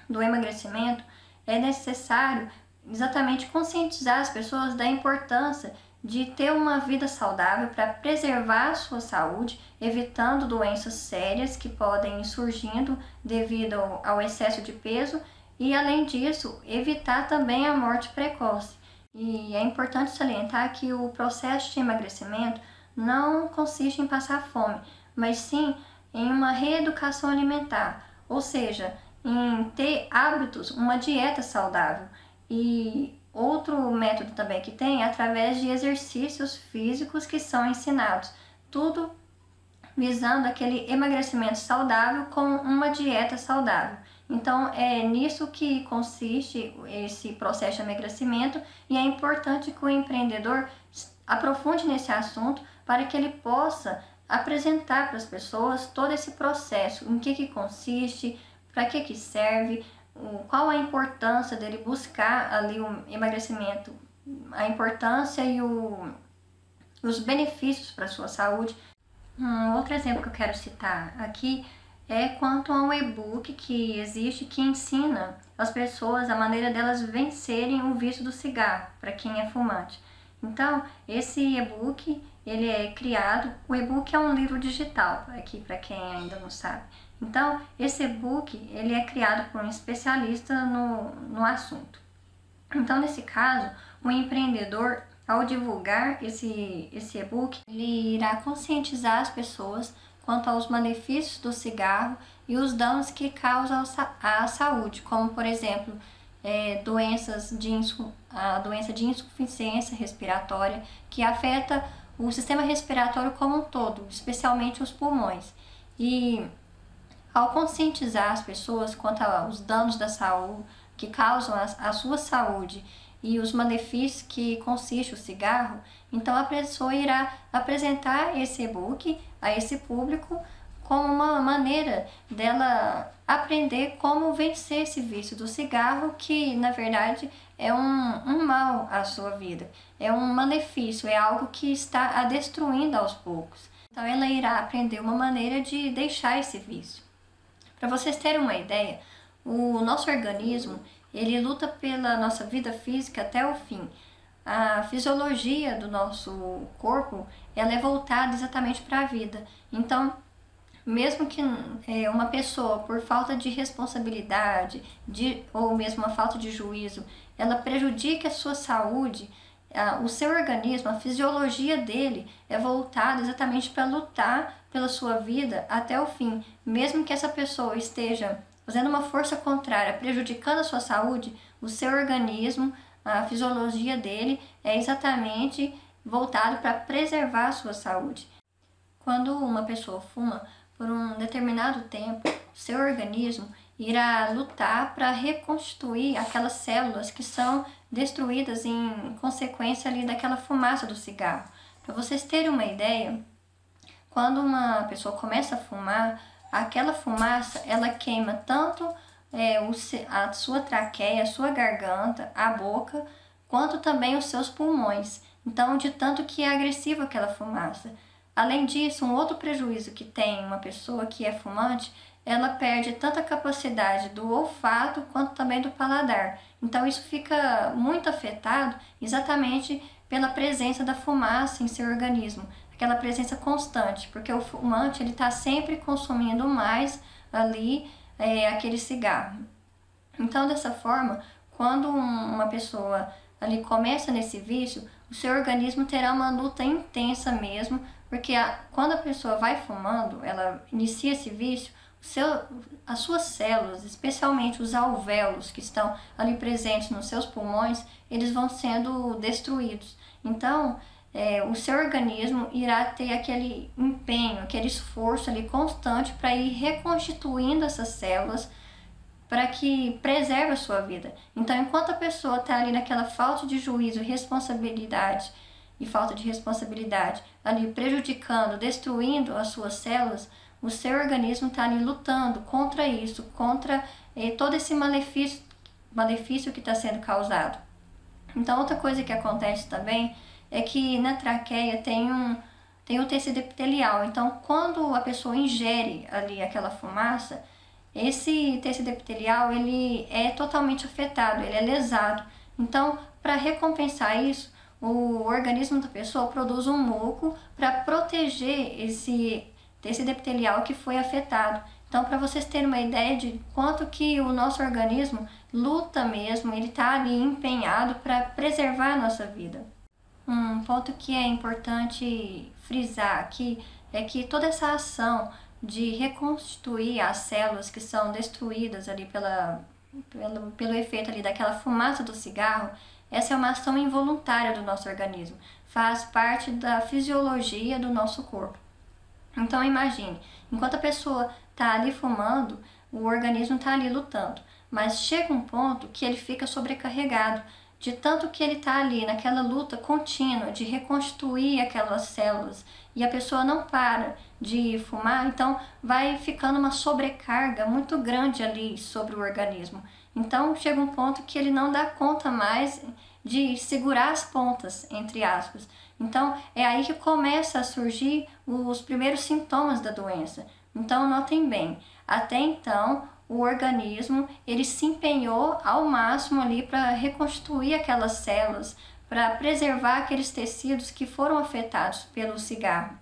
do emagrecimento, é necessário exatamente conscientizar as pessoas da importância de ter uma vida saudável para preservar a sua saúde, evitando doenças sérias que podem ir surgindo devido ao excesso de peso e, além disso, evitar também a morte precoce. E é importante salientar que o processo de emagrecimento não consiste em passar fome, mas sim em uma reeducação alimentar, ou seja, em ter hábitos, uma dieta saudável. E outro método também que tem é através de exercícios físicos que são ensinados, tudo visando aquele emagrecimento saudável com uma dieta saudável. Então é nisso que consiste esse processo de emagrecimento e é importante que o empreendedor aprofunde nesse assunto para que ele possa apresentar para as pessoas todo esse processo, em que consiste, para que serve, qual a importância dele buscar ali o emagrecimento, a importância e os benefícios para a sua saúde. Outro exemplo que eu quero citar aqui é quanto a um e-book que existe que ensina as pessoas a maneira delas vencerem o vício do cigarro, para quem é fumante. Então, esse e-book, ele é criado, o e-book é um livro digital, aqui para quem ainda não sabe. Então, esse e-book, ele é criado por um especialista no assunto. Então, nesse caso, o empreendedor, ao divulgar esse e-book, ele irá conscientizar as pessoas quanto aos malefícios do cigarro e os danos que causam à saúde, como, por exemplo, a doença de insuficiência respiratória, que afeta o sistema respiratório como um todo, especialmente os pulmões. E ao conscientizar as pessoas quanto aos danos da saúde, que causam a sua saúde e os malefícios que consiste o cigarro, então a pessoa irá apresentar esse e-book a esse público como uma maneira dela aprender como vencer esse vício do cigarro, que na verdade é um mal à sua vida, é um malefício, é algo que está a destruindo aos poucos. Então ela irá aprender uma maneira de deixar esse vício. Para vocês terem uma ideia, o nosso organismo, ele luta pela nossa vida física até o fim. A fisiologia do nosso corpo, ela é voltada exatamente para a vida. Então, mesmo que uma pessoa, por falta de responsabilidade, ou mesmo uma falta de juízo, ela prejudique a sua saúde, o seu organismo, a fisiologia dele é voltada exatamente para lutar pela sua vida até o fim. Mesmo que essa pessoa esteja fazendo uma força contrária, prejudicando a sua saúde, o seu organismo, a fisiologia dele é exatamente voltado para preservar a sua saúde. Quando uma pessoa fuma por um determinado tempo, seu organismo irá lutar para reconstituir aquelas células que são destruídas em consequência ali daquela fumaça do cigarro. Para vocês terem uma ideia, quando uma pessoa começa a fumar, aquela fumaça ela queima tanto a sua traqueia, a sua garganta, a boca, quanto também os seus pulmões. Então, de tanto que é agressiva aquela fumaça. Além disso, um outro prejuízo que tem uma pessoa que é fumante, ela perde tanto a capacidade do olfato quanto também do paladar. Então, isso fica muito afetado exatamente pela presença da fumaça em seu organismo, aquela presença constante, porque o fumante ele está sempre consumindo mais ali aquele cigarro. Então, dessa forma, quando uma pessoa ali começa nesse vício, o seu organismo terá uma luta intensa mesmo, porque quando a pessoa vai fumando, ela inicia esse vício, as suas células, especialmente os alvéolos que estão ali presentes nos seus pulmões, eles vão sendo destruídos. Então, o seu organismo irá ter aquele empenho, aquele esforço ali constante para ir reconstituindo essas células para que preserve a sua vida. Então, enquanto a pessoa está ali naquela falta de juízo, falta de responsabilidade, ali prejudicando, destruindo as suas células, o seu organismo está ali lutando contra isso, contra todo esse malefício que está sendo causado. Então, outra coisa que acontece também é que na traqueia tem o tecido epitelial. Então, quando a pessoa ingere ali aquela fumaça, esse tecido epitelial ele é totalmente afetado, ele é lesado. Então, para recompensar isso, o organismo da pessoa produz um muco para proteger esse tecido epitelial que foi afetado. Então, para vocês terem uma ideia de quanto que o nosso organismo luta mesmo, ele está ali empenhado para preservar a nossa vida. Um ponto que é importante frisar aqui é que toda essa ação de reconstituir as células que são destruídas ali pelo efeito ali daquela fumaça do cigarro, essa é uma ação involuntária do nosso organismo, faz parte da fisiologia do nosso corpo. Então imagine, enquanto a pessoa está ali fumando, o organismo está ali lutando, mas chega um ponto que ele fica sobrecarregado, de tanto que ele está ali naquela luta contínua de reconstituir aquelas células e a pessoa não para de fumar, então vai ficando uma sobrecarga muito grande ali sobre o organismo. Então chega um ponto que ele não dá conta mais de segurar as pontas, entre aspas. Então é aí que começa a surgir os primeiros sintomas da doença. Então notem bem, até então o organismo ele se empenhou ao máximo ali para reconstituir aquelas células, para preservar aqueles tecidos que foram afetados pelo cigarro.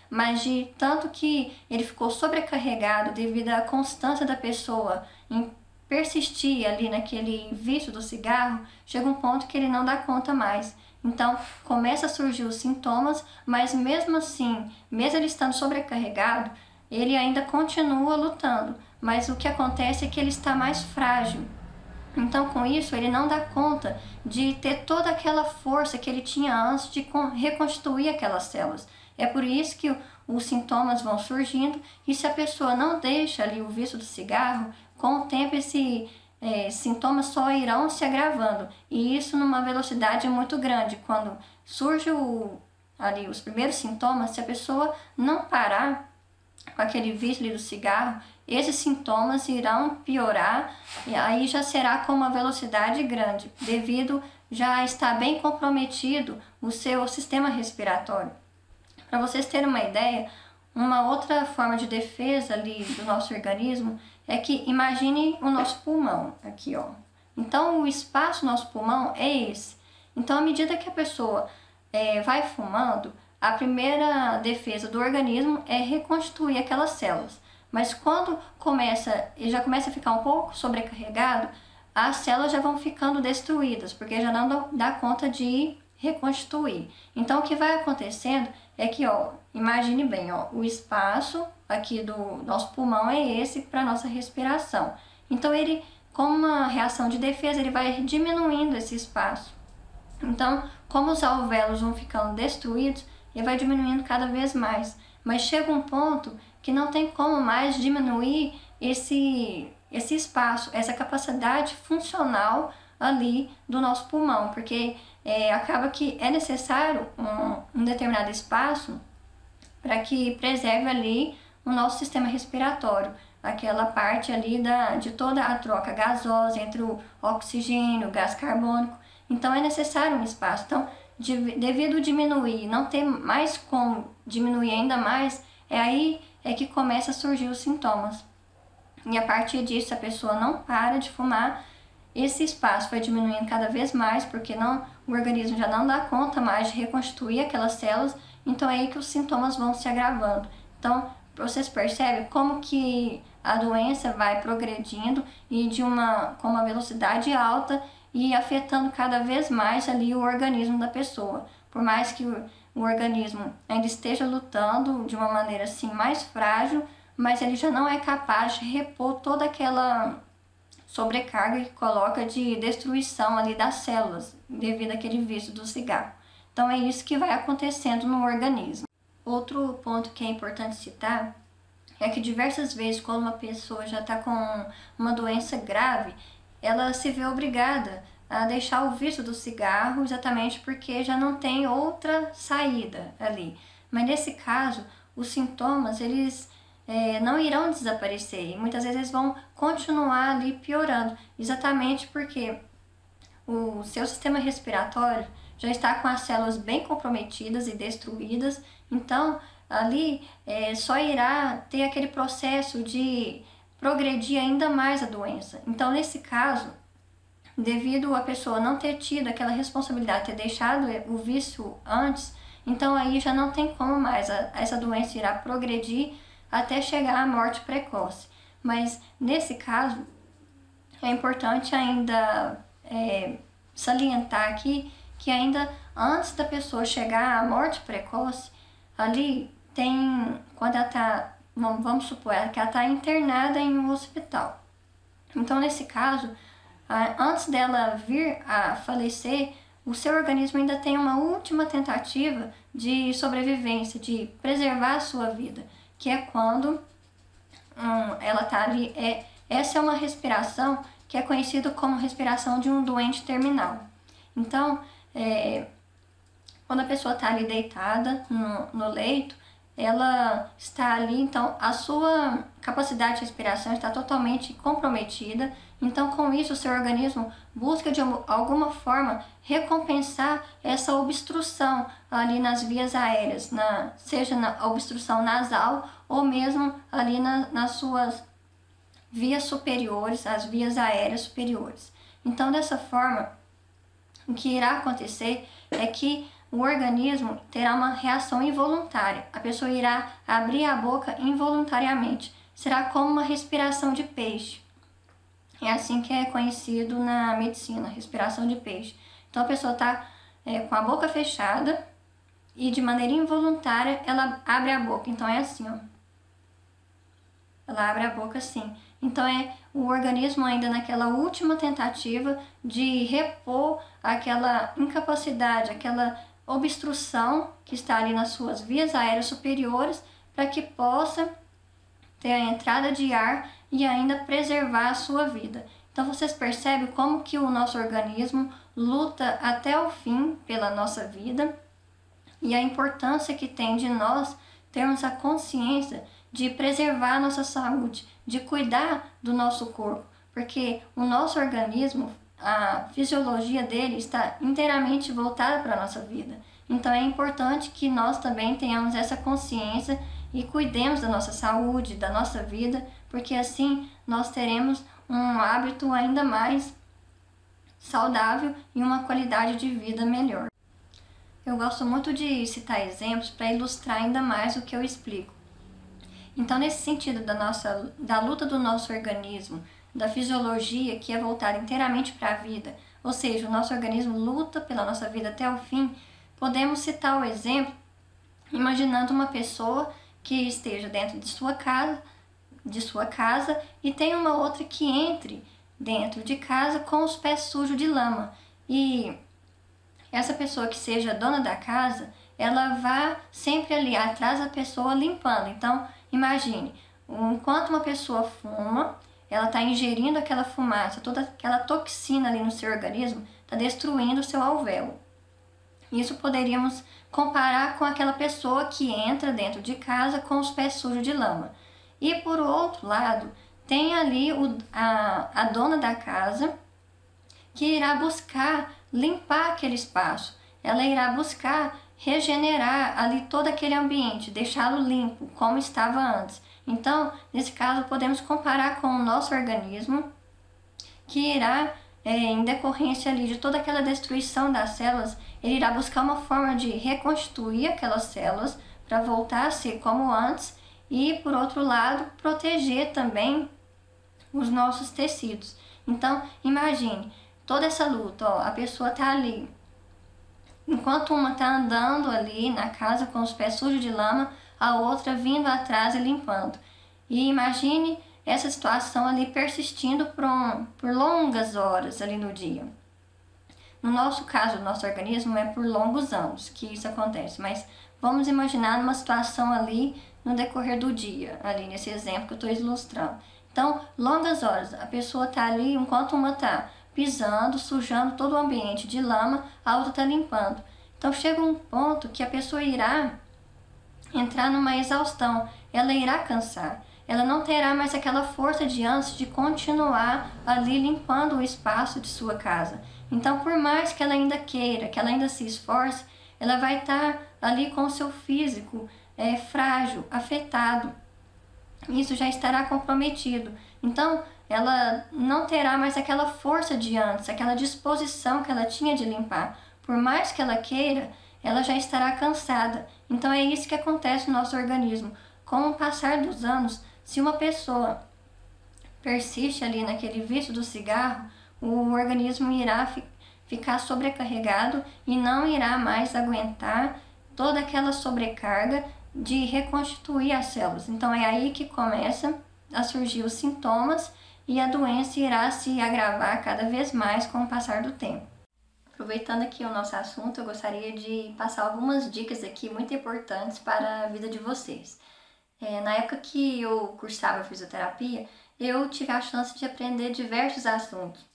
Mas de tanto que ele ficou sobrecarregado devido à constância da pessoa em persistir ali naquele vício do cigarro, chega um ponto que ele não dá conta mais. Então começa a surgir os sintomas, mas mesmo assim, mesmo ele estando sobrecarregado, ele ainda continua lutando, mas o que acontece é que ele está mais frágil. Então, com isso, ele não dá conta de ter toda aquela força que ele tinha antes de reconstituir aquelas células. É por isso que os sintomas vão surgindo, e se a pessoa não deixa ali o vício do cigarro, com o tempo esses sintomas só irão se agravando, e isso numa velocidade muito grande. Quando surge ali os primeiros sintomas, se a pessoa não parar com aquele vício ali do cigarro, esses sintomas irão piorar e aí já será com uma velocidade grande, devido já estar bem comprometido o seu sistema respiratório. Para vocês terem uma ideia, uma outra forma de defesa ali do nosso organismo é que imagine o nosso pulmão aqui, ó. Então o espaço do nosso pulmão é esse. Então à medida que a pessoa vai fumando, a primeira defesa do organismo é reconstituir aquelas células. Mas quando ele já começa a ficar um pouco sobrecarregado, as células já vão ficando destruídas, porque já não dá conta de reconstituir. Então o que vai acontecendo é que, ó, imagine bem, ó, o espaço aqui do nosso pulmão é esse para nossa respiração. Então ele, como uma reação de defesa, ele vai diminuindo esse espaço. Então, como os alvéolos vão ficando destruídos, ele vai diminuindo cada vez mais. Mas chega um ponto que não tem como mais diminuir esse espaço, essa capacidade funcional ali do nosso pulmão, porque acaba que é necessário um determinado espaço para que preserve ali o nosso sistema respiratório. aquela parte ali de toda a troca gasosa entre o oxigênio, o gás carbônico. Então é necessário um espaço. Então, devido diminuir, não ter mais como diminuir ainda mais, aí é que começa a surgir os sintomas. E a partir disso, a pessoa não para de fumar, esse espaço vai diminuindo cada vez mais, porque o organismo já não dá conta mais de reconstituir aquelas células, então é aí que os sintomas vão se agravando. Então, vocês percebem como que a doença vai progredindo e com uma velocidade alta e afetando cada vez mais ali o organismo da pessoa. Por mais que o organismo ainda esteja lutando de uma maneira assim mais frágil, mas ele já não é capaz de repor toda aquela sobrecarga que coloca de destruição ali das células devido àquele vício do cigarro. Então é isso que vai acontecendo no organismo. Outro ponto que é importante citar é que diversas vezes quando uma pessoa já está com uma doença grave, ela se vê obrigada a deixar o vício do cigarro exatamente porque já não tem outra saída ali. Mas nesse caso, os sintomas eles não irão desaparecer e muitas vezes eles vão continuar ali piorando, exatamente porque o seu sistema respiratório já está com as células bem comprometidas e destruídas, então ali só irá ter aquele processo de progredir ainda mais a doença. Então nesse caso, devido a pessoa não ter tido aquela responsabilidade, ter deixado o vício antes, então aí já não tem como mais, essa doença irá progredir até chegar à morte precoce. Mas nesse caso, é importante ainda salientar aqui que ainda antes da pessoa chegar à morte precoce, ali quando ela está, vamos supor, que ela está internada em um hospital. Então nesse caso, antes dela vir a falecer, o seu organismo ainda tem uma última tentativa de sobrevivência, de preservar a sua vida, que é quando ela está ali. Essa é uma respiração que é conhecida como respiração de um doente terminal. Então, quando a pessoa está ali deitada no leito, ela está ali, então a sua capacidade de respiração está totalmente comprometida. Então, com isso, o seu organismo busca de alguma forma recompensar essa obstrução ali nas vias aéreas, seja na obstrução nasal ou mesmo ali nas suas vias superiores, as vias aéreas superiores. Então, dessa forma, o que irá acontecer é que o organismo terá uma reação involuntária. A pessoa irá abrir a boca involuntariamente. Será como uma respiração de peixe. É assim que é conhecido na medicina, respiração de peixe. Então a pessoa está com a boca fechada e de maneira involuntária ela abre a boca. Então é assim, ó. Ela abre a boca assim. Então é o organismo ainda naquela última tentativa de repor aquela incapacidade, aquela obstrução que está ali nas suas vias aéreas superiores para que possa ter a entrada de ar e ainda preservar a sua vida. Então vocês percebem como que o nosso organismo luta até o fim pela nossa vida e a importância que tem de nós termos a consciência de preservar a nossa saúde, de cuidar do nosso corpo, porque o nosso organismo, a fisiologia dele está inteiramente voltada para a nossa vida. Então é importante que nós também tenhamos essa consciência e cuidemos da nossa saúde, da nossa vida, porque assim nós teremos um hábito ainda mais saudável e uma qualidade de vida melhor. Eu gosto muito de citar exemplos para ilustrar ainda mais o que eu explico. Então, nesse sentido da luta do nosso organismo, da fisiologia que é voltada inteiramente para a vida, ou seja, o nosso organismo luta pela nossa vida até o fim, podemos citar o exemplo imaginando uma pessoa que esteja dentro de sua casa e tem uma outra que entre dentro de casa com os pés sujos de lama. E essa pessoa que seja dona da casa, ela vá sempre ali atrás da pessoa limpando. Então, imagine, enquanto uma pessoa fuma, ela está ingerindo aquela fumaça, toda aquela toxina ali no seu organismo, está destruindo o seu alvéolo. Isso poderíamos comparar com aquela pessoa que entra dentro de casa com os pés sujos de lama. E por outro lado, tem ali a dona da casa que irá buscar limpar aquele espaço. Ela irá buscar regenerar ali todo aquele ambiente, deixá-lo limpo como estava antes. Então, nesse caso, podemos comparar com o nosso organismo, que irá, em decorrência ali de toda aquela destruição das células, ele irá buscar uma forma de reconstituir aquelas células para voltar a ser como antes e, por outro lado, proteger também os nossos tecidos. Então, imagine toda essa luta, ó, a pessoa está ali, enquanto uma está andando ali na casa com os pés sujos de lama, a outra vindo atrás e limpando. E imagine essa situação ali persistindo por longas horas ali no dia. No nosso caso, o nosso organismo é por longos anos que isso acontece, mas vamos imaginar uma situação ali no decorrer do dia, ali nesse exemplo que eu estou ilustrando. Então, longas horas, a pessoa está ali enquanto uma está pisando, sujando todo o ambiente de lama, a outra está limpando. Então chega um ponto que a pessoa irá entrar numa exaustão, ela irá cansar. Ela não terá mais aquela força de antes de continuar ali limpando o espaço de sua casa. Então, por mais que ela ainda queira, que ela ainda se esforce, ela vai estar ali com o seu físico frágil, afetado. Isso já estará comprometido. Então, ela não terá mais aquela força de antes, aquela disposição que ela tinha de limpar. Por mais que ela queira, ela já estará cansada. Então, é isso que acontece no nosso organismo. Com o passar dos anos, se uma pessoa persiste ali naquele vício do cigarro, o organismo irá ficar sobrecarregado e não irá mais aguentar toda aquela sobrecarga de reconstituir as células. Então é aí que começa a surgir os sintomas e a doença irá se agravar cada vez mais com o passar do tempo. Aproveitando aqui o nosso assunto, eu gostaria de passar algumas dicas aqui muito importantes para a vida de vocês. Na época que eu cursava fisioterapia, eu tive a chance de aprender diversos assuntos.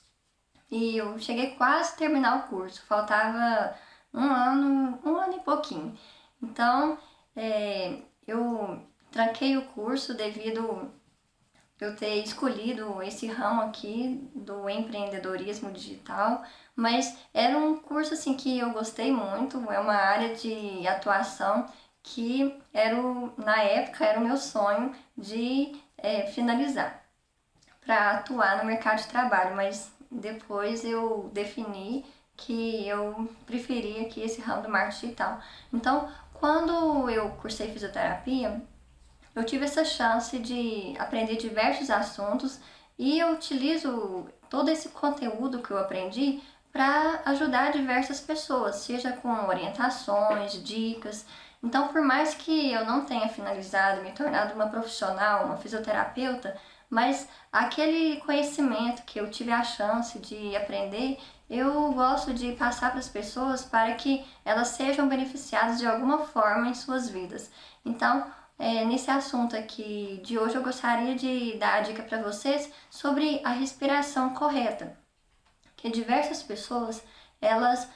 E eu cheguei quase a terminar o curso, faltava um ano e pouquinho. Então, eu tranquei o curso devido eu ter escolhido esse ramo aqui do empreendedorismo digital, mas era um curso assim que eu gostei muito, é uma área de atuação que na época era o meu sonho de finalizar para atuar no mercado de trabalho, mas depois eu defini que eu preferia que esse ramo do marketing digital. Então, quando eu cursei fisioterapia, eu tive essa chance de aprender diversos assuntos e eu utilizo todo esse conteúdo que eu aprendi para ajudar diversas pessoas, seja com orientações, dicas. Então, por mais que eu não tenha finalizado, me tornado uma profissional, uma fisioterapeuta, mas aquele conhecimento que eu tive a chance de aprender, eu gosto de passar para as pessoas para que elas sejam beneficiadas de alguma forma em suas vidas. Então, nesse assunto aqui de hoje, eu gostaria de dar a dica para vocês sobre a respiração correta. Que diversas pessoas, elas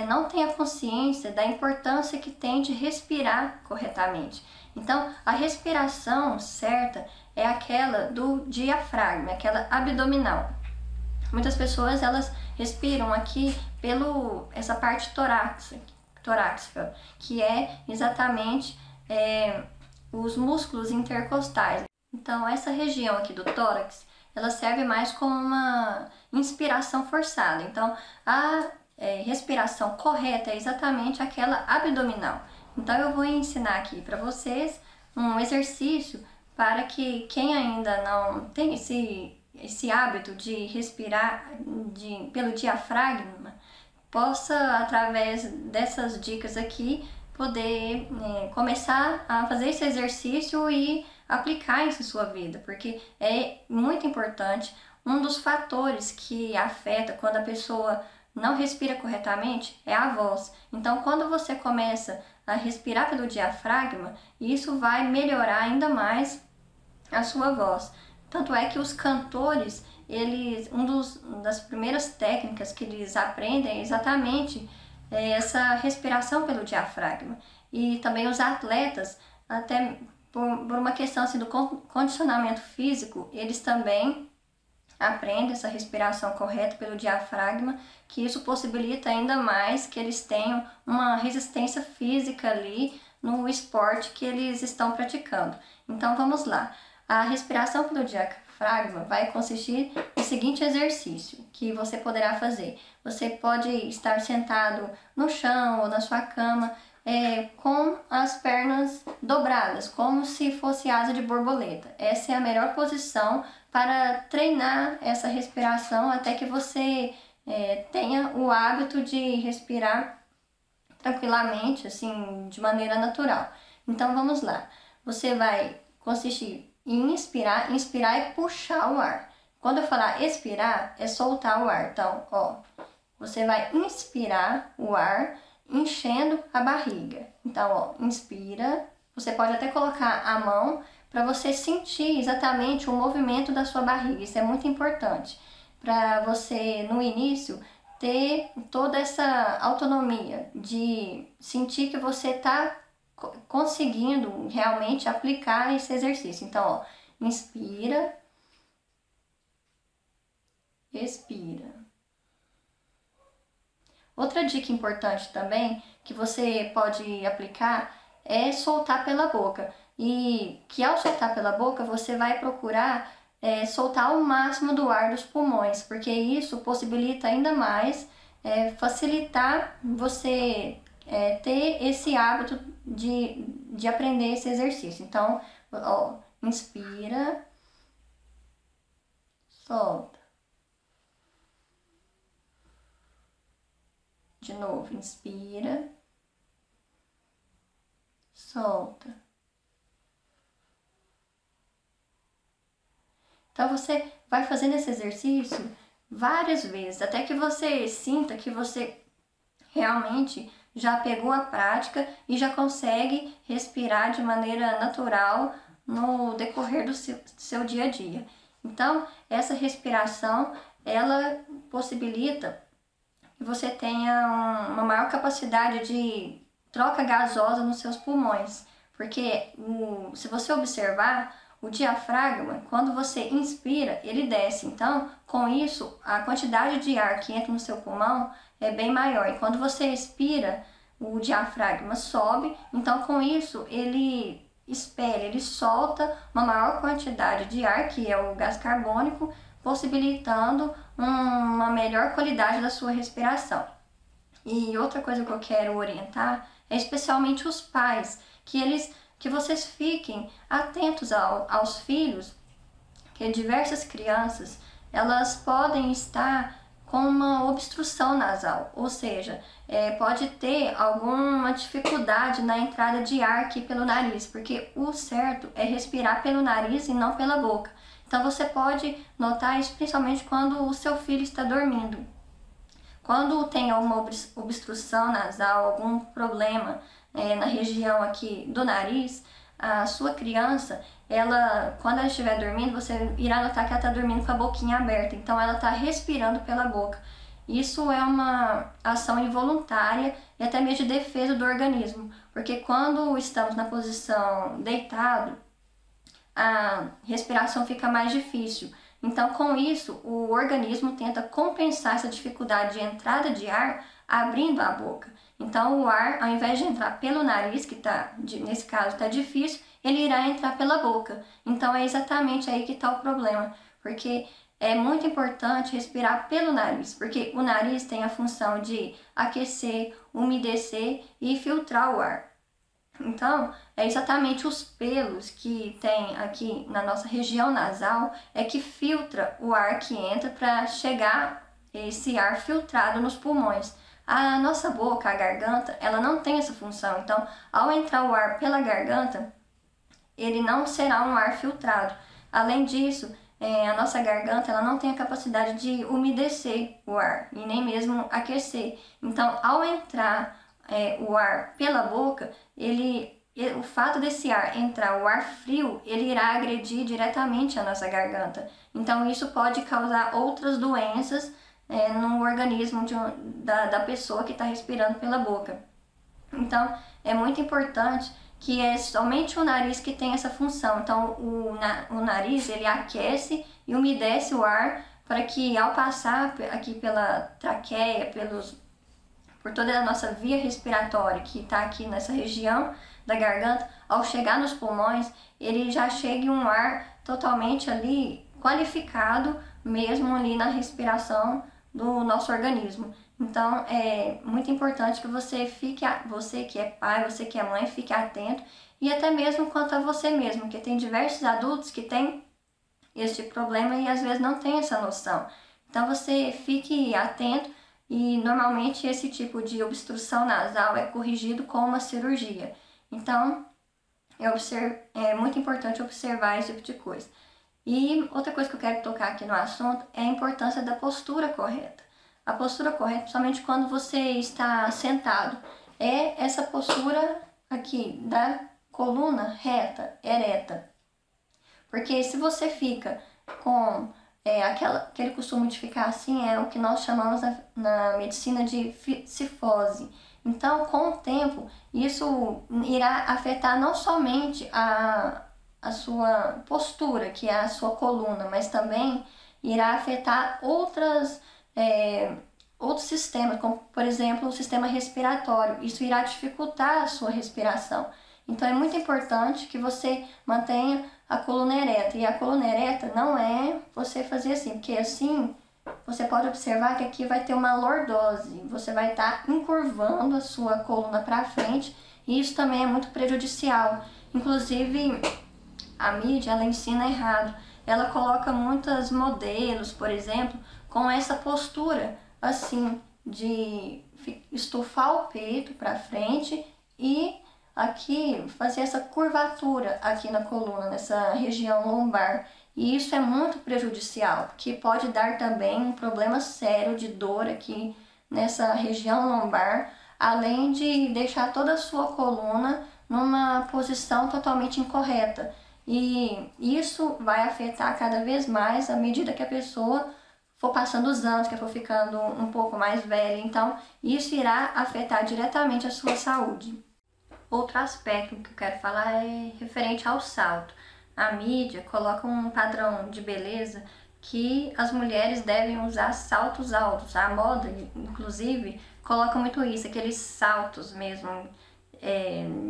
não têm a consciência da importância que tem de respirar corretamente. Então, a respiração certa é aquela do diafragma, aquela abdominal. Muitas pessoas, elas respiram aqui essa parte torácica, que é exatamente os músculos intercostais. Então, essa região aqui do tórax, ela serve mais como uma inspiração forçada. Então, a respiração correta é exatamente aquela abdominal. Então, eu vou ensinar aqui para vocês um exercício para que quem ainda não tem esse hábito de respirar pelo diafragma, possa, através dessas dicas aqui, poder começar a fazer esse exercício e aplicar isso em sua vida, porque é muito importante. Um dos fatores que afeta quando a pessoa não respira corretamente é a voz. Então, quando você começa a respirar pelo diafragma, isso vai melhorar ainda mais a sua voz. Tanto é que os cantores, das primeiras técnicas que eles aprendem é exatamente essa respiração pelo diafragma. E também os atletas, até por uma questão assim, do condicionamento físico, eles também aprendem essa respiração correta pelo diafragma, que isso possibilita ainda mais que eles tenham uma resistência física ali no esporte que eles estão praticando. Então vamos lá. A respiração pelo diafragma vai consistir no seguinte exercício que você poderá fazer. Você pode estar sentado no chão ou na sua cama, com as pernas dobradas, como se fosse asa de borboleta. Essa é a melhor posição para treinar essa respiração até que você tenha o hábito de respirar tranquilamente, assim, de maneira natural. Então vamos lá. Você vai consistir em inspirar. Inspirar é puxar o ar. Quando eu falar expirar, é soltar o ar. Então, ó, você vai inspirar o ar enchendo a barriga. Então, ó, inspira. Você pode até colocar a mão para você sentir exatamente o movimento da sua barriga. Isso é muito importante para você, no início, ter toda essa autonomia de sentir que você está conseguindo realmente aplicar esse exercício. Então, ó, inspira, expira. Outra dica importante também que você pode aplicar é soltar pela boca. E que ao soltar pela boca você vai procurar soltar o máximo do ar dos pulmões, porque isso possibilita ainda mais facilitar você ter esse hábito de aprender esse exercício. Então, ó, inspira, solta. De novo, inspira, solta. Então você vai fazendo esse exercício várias vezes, até que você sinta que você realmente já pegou a prática e já consegue respirar de maneira natural no decorrer do seu dia a dia. Então, essa respiração, ela possibilita que você tenha uma maior capacidade de troca gasosa nos seus pulmões, porque se você observar, o diafragma, quando você inspira, ele desce. Então, com isso, a quantidade de ar que entra no seu pulmão é bem maior. E quando você expira, o diafragma sobe. Então, com isso, ele espelha, ele solta uma maior quantidade de ar, que é o gás carbônico, possibilitando uma melhor qualidade da sua respiração. E outra coisa que eu quero orientar é especialmente os pais, que vocês fiquem atentos aos filhos, que diversas crianças, elas podem estar com uma obstrução nasal, ou seja, pode ter alguma dificuldade na entrada de ar aqui pelo nariz, porque o certo é respirar pelo nariz e não pela boca. Então você pode notar isso principalmente quando o seu filho está dormindo. Quando tem alguma obstrução nasal, algum problema na região aqui do nariz, a sua criança, quando ela estiver dormindo, você irá notar que ela está dormindo com a boquinha aberta. Então ela está respirando pela boca. Isso é uma ação involuntária e até mesmo de defesa do organismo, porque quando estamos na posição deitado, a respiração fica mais difícil. Então, com isso, o organismo tenta compensar essa dificuldade de entrada de ar abrindo a boca. Então, o ar, ao invés de entrar pelo nariz, que nesse caso está difícil, ele irá entrar pela boca. Então, é exatamente aí que está o problema, porque é muito importante respirar pelo nariz, porque o nariz tem a função de aquecer, umedecer e filtrar o ar. Então, é exatamente os pelos que tem aqui na nossa região nasal que filtra o ar que entra para chegar esse ar filtrado nos pulmões. A nossa boca, a garganta, ela não tem essa função. Então, ao entrar o ar pela garganta, ele não será um ar filtrado. Além disso, a nossa garganta ela não tem a capacidade de umedecer o ar e nem mesmo aquecer. Então, ao entrar o ar pela boca, o fato desse ar entrar, o ar frio, ele irá agredir diretamente a nossa garganta. Então isso pode causar outras doenças no organismo da pessoa que está respirando pela boca. Então é muito importante que é somente o nariz que tem essa função. Então o nariz ele aquece e umedece o ar para que ao passar aqui pela traqueia, por toda a nossa via respiratória que está aqui nessa região da garganta, ao chegar nos pulmões, ele já chegue um ar totalmente ali qualificado, mesmo ali na respiração do nosso organismo. Então é muito importante que você que é pai, você que é mãe, fique atento, e até mesmo quanto a você mesmo, porque tem diversos adultos que têm este problema e às vezes não tem essa noção. Então você fique atento, e normalmente esse tipo de obstrução nasal é corrigido com uma cirurgia. Então é muito importante observar esse tipo de coisa. E outra coisa que eu quero tocar aqui no assunto é a importância da postura correta. A postura correta, principalmente quando você está sentado, é essa postura aqui da coluna reta, ereta. Porque se você fica com aquele costume de ficar assim, é o que nós chamamos na medicina de cifose. Então, com o tempo, isso irá afetar não somente a sua postura, que é a sua coluna, mas também irá afetar outros sistemas, como por exemplo o sistema respiratório. Isso irá dificultar a sua respiração. Então é muito importante que você mantenha a coluna ereta. E a coluna ereta não é você fazer assim, porque assim você pode observar que aqui vai ter uma lordose. Você vai estar encurvando a sua coluna para frente, e isso também é muito prejudicial. Inclusive a mídia, ela ensina errado. Ela coloca muitos modelos, por exemplo, com essa postura assim de estufar o peito para frente e aqui fazer essa curvatura aqui na coluna, nessa região lombar. E isso é muito prejudicial, porque pode dar também um problema sério de dor aqui nessa região lombar, além de deixar toda a sua coluna numa posição totalmente incorreta. E isso vai afetar cada vez mais à medida que a pessoa for passando os anos, que for ficando um pouco mais velha. Então, isso irá afetar diretamente a sua saúde. Outro aspecto que eu quero falar é referente ao salto. A mídia coloca um padrão de beleza que as mulheres devem usar saltos altos. A moda, inclusive, coloca muito isso, aqueles saltos mesmo,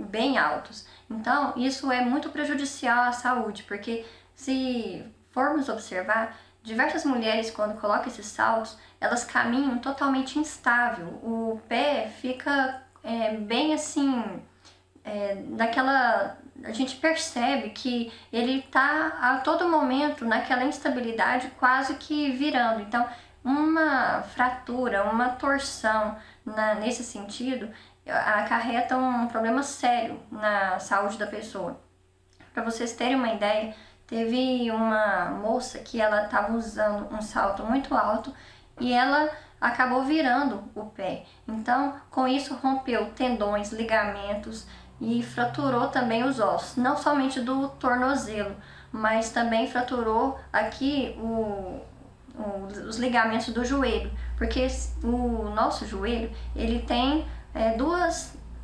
bem altos. Então, isso é muito prejudicial à saúde, porque se formos observar, diversas mulheres, quando colocam esses saltos, elas caminham totalmente instável. O pé fica bem assim, a gente percebe que ele está a todo momento naquela instabilidade, quase que virando. Então, uma fratura, uma torção nesse sentido acarreta um problema sério na saúde da pessoa. Para vocês terem uma ideia, teve uma moça que ela estava usando um salto muito alto e ela acabou virando o pé. Então, com isso rompeu tendões, ligamentos e fraturou também os ossos, não somente do tornozelo, mas também fraturou aqui os ligamentos do joelho, porque o nosso joelho ele tem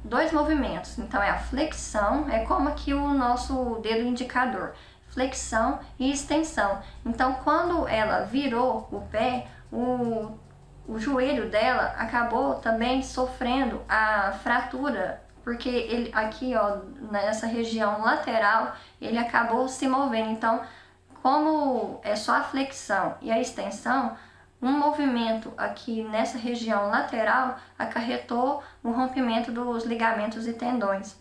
dois movimentos. Então é a flexão, é como aqui o nosso dedo indicador, flexão e extensão. Então quando ela virou o pé, o joelho dela acabou também sofrendo a fratura, porque ele aqui, ó, nessa região lateral, ele acabou se movendo. Então, como é só a flexão e a extensão, um movimento aqui nessa região lateral acarretou o rompimento dos ligamentos e tendões.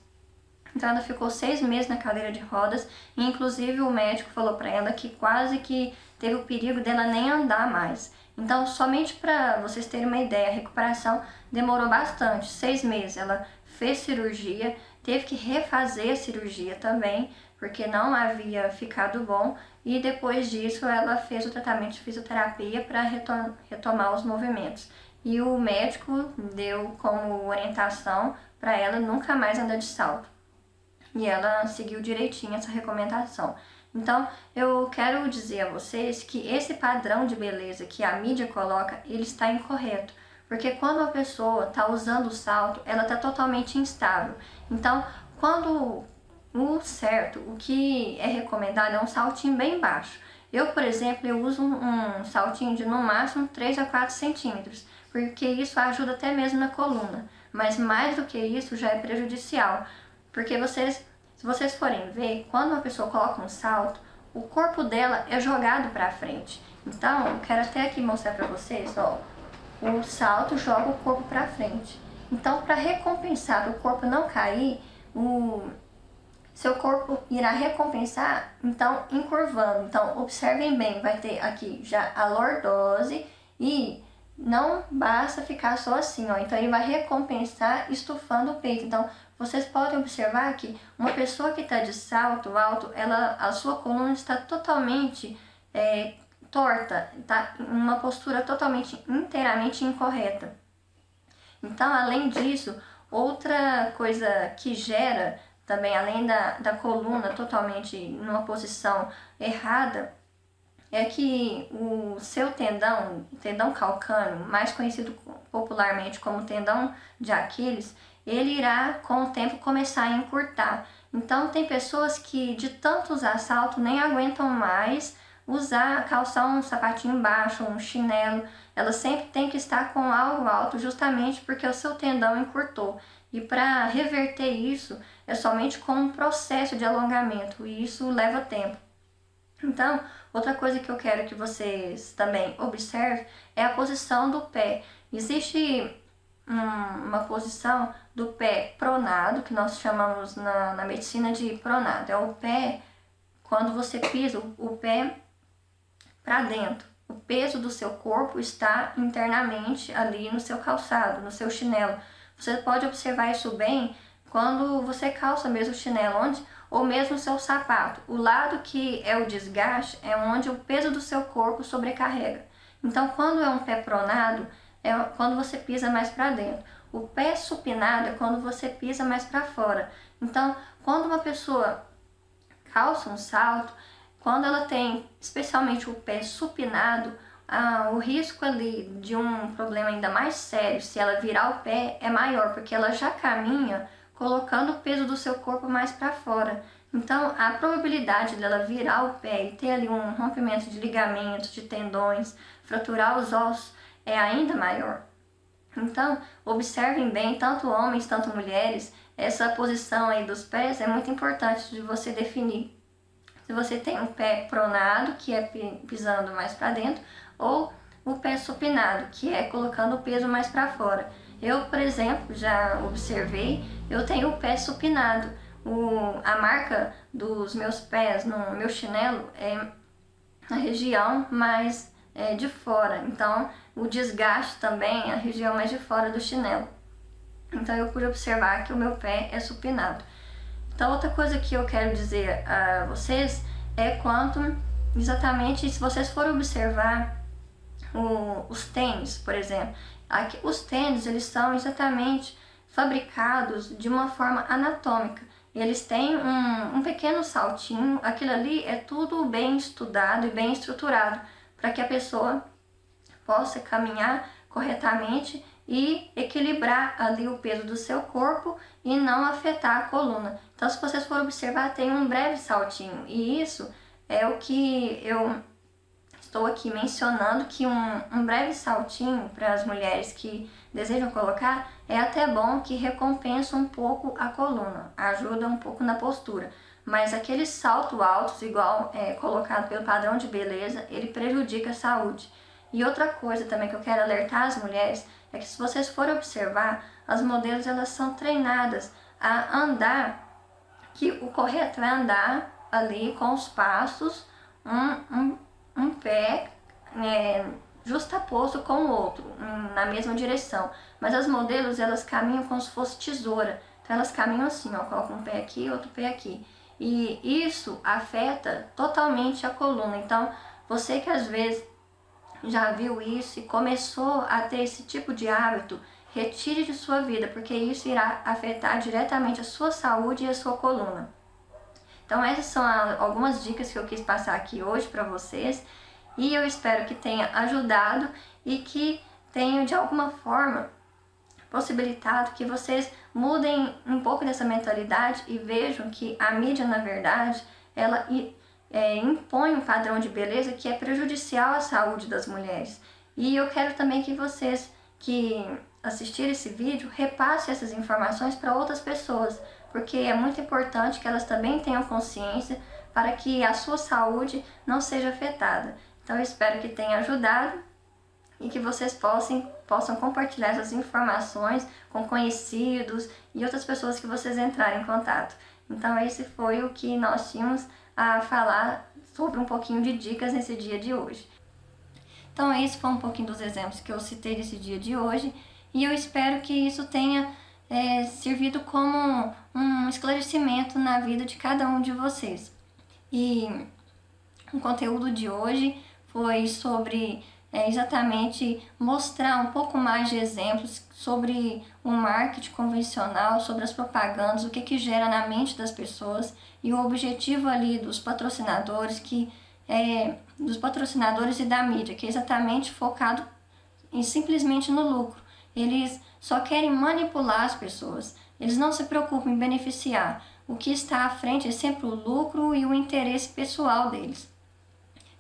Então ela ficou 6 meses na cadeira de rodas, e inclusive o médico falou para ela que quase que teve o perigo dela nem andar mais. Então, somente para vocês terem uma ideia, a recuperação demorou bastante, 6 meses. Ela fez cirurgia, teve que refazer a cirurgia também, porque não havia ficado bom, e depois disso ela fez o tratamento de fisioterapia para retomar os movimentos. E o médico deu como orientação para ela nunca mais andar de salto. E ela seguiu direitinho essa recomendação. Então, eu quero dizer a vocês que esse padrão de beleza que a mídia coloca, ele está incorreto. Porque quando a pessoa está usando o salto, ela está totalmente instável. Então, quando o certo, o que é recomendado é um saltinho bem baixo. Eu, por exemplo, eu uso um saltinho de no máximo 3 a 4 centímetros, porque isso ajuda até mesmo na coluna. Mas mais do que isso já é prejudicial, porque se vocês forem ver, quando uma pessoa coloca um salto, o corpo dela é jogado para frente. Então, eu quero até aqui mostrar para vocês, ó, o salto joga o corpo para frente. Então, para recompensar o corpo não cair, o seu corpo irá recompensar, então, encurvando. Então, observem bem, vai ter aqui já a lordose e não basta ficar só assim, ó. Então, ele vai recompensar estufando o peito. Então, vocês podem observar que uma pessoa que está de salto alto, a sua coluna está totalmente torta, tá em uma postura totalmente, inteiramente incorreta. Então, além disso, outra coisa que gera também, além da coluna totalmente numa posição errada, é que o seu tendão calcâneo, mais conhecido popularmente como tendão de Aquiles, ele irá com o tempo começar a encurtar. Então tem pessoas que de tanto usar salto nem aguentam mais calçar um sapatinho baixo, um chinelo. Ela sempre tem que estar com algo alto justamente porque o seu tendão encurtou. E para reverter isso é somente com um processo de alongamento e isso leva tempo. Então, outra coisa que eu quero que vocês também observem é a posição do pé. Existe uma posição do pé pronado, que nós chamamos na medicina de pronado. É o pé, quando você pisa o pé para dentro. O peso do seu corpo está internamente ali no seu calçado, no seu chinelo. Você pode observar isso bem quando você calça mesmo o chinelo, ou mesmo o seu sapato. O lado que é o desgaste é onde o peso do seu corpo sobrecarrega. Então, quando é um pé pronado, é quando você pisa mais para dentro. O pé supinado é quando você pisa mais para fora. Então, quando uma pessoa calça um salto, quando ela tem especialmente o pé supinado, o risco ali de um problema ainda mais sério, se ela virar o pé, é maior, porque ela já caminha colocando o peso do seu corpo mais para fora. Então, a probabilidade dela virar o pé e ter ali um rompimento de ligamentos, de tendões, fraturar os ossos, é ainda maior. Então, observem bem, tanto homens, tanto mulheres, essa posição aí dos pés é muito importante de você definir. Se você tem um pé pronado, que é pisando mais para dentro, ou o pé supinado, que é colocando o peso mais para fora. Eu, por exemplo, já observei, eu tenho o pé supinado. A marca dos meus pés no meu chinelo é na região mais de fora. Então, o desgaste também é a região mais de fora do chinelo. Então, eu pude observar que o meu pé é supinado. Então, outra coisa que eu quero dizer a vocês é quanto exatamente, se vocês forem observar os tênis, por exemplo, os tênis eles são exatamente fabricados de uma forma anatômica. Eles têm um pequeno saltinho, aquilo ali é tudo bem estudado e bem estruturado para que a pessoa possa caminhar corretamente e equilibrar ali o peso do seu corpo e não afetar a coluna. Então, se vocês forem observar, tem um breve saltinho, e isso é o que eu estou aqui mencionando, que um breve saltinho para as mulheres que desejam colocar é até bom, que recompensa um pouco a coluna, ajuda um pouco na postura. Mas aqueles saltos altos, igual colocado pelo padrão de beleza, ele prejudica a saúde. E outra coisa também que eu quero alertar as mulheres é que, se vocês forem observar, as modelos elas são treinadas a andar, que o correto é andar ali com os passos, um pé justaposto com o outro, na mesma direção. Mas as modelos elas caminham como se fosse tesoura. Então elas caminham assim, ó, colocam um pé aqui, outro pé aqui. E isso afeta totalmente a coluna. Então, você que às vezes já viu isso e começou a ter esse tipo de hábito, retire de sua vida, porque isso irá afetar diretamente a sua saúde e a sua coluna. Então essas são algumas dicas que eu quis passar aqui hoje para vocês, e eu espero que tenha ajudado e que tenha de alguma forma possibilitado que vocês mudem um pouco dessa mentalidade e vejam que a mídia, na verdade, ela impõe um padrão de beleza que é prejudicial à saúde das mulheres. E eu quero também que vocês que assistirem esse vídeo repassem essas informações para outras pessoas, porque é muito importante que elas também tenham consciência para que a sua saúde não seja afetada. Então eu espero que tenha ajudado e que vocês possam compartilhar essas informações com conhecidos e outras pessoas que vocês entrarem em contato. Então esse foi o que nós tínhamos a falar sobre um pouquinho de dicas nesse dia de hoje. Então esse foi um pouquinho dos exemplos que eu citei nesse dia de hoje e eu espero que isso tenha servido como um esclarecimento na vida de cada um de vocês. E o conteúdo de hoje foi sobre exatamente mostrar um pouco mais de exemplos sobre o marketing convencional, sobre as propagandas, o que gera na mente das pessoas e o objetivo ali dos patrocinadores, dos patrocinadores e da mídia, que é exatamente focado simplesmente no lucro. Eles só querem manipular as pessoas, eles não se preocupam em beneficiar. O que está à frente é sempre o lucro e o interesse pessoal deles.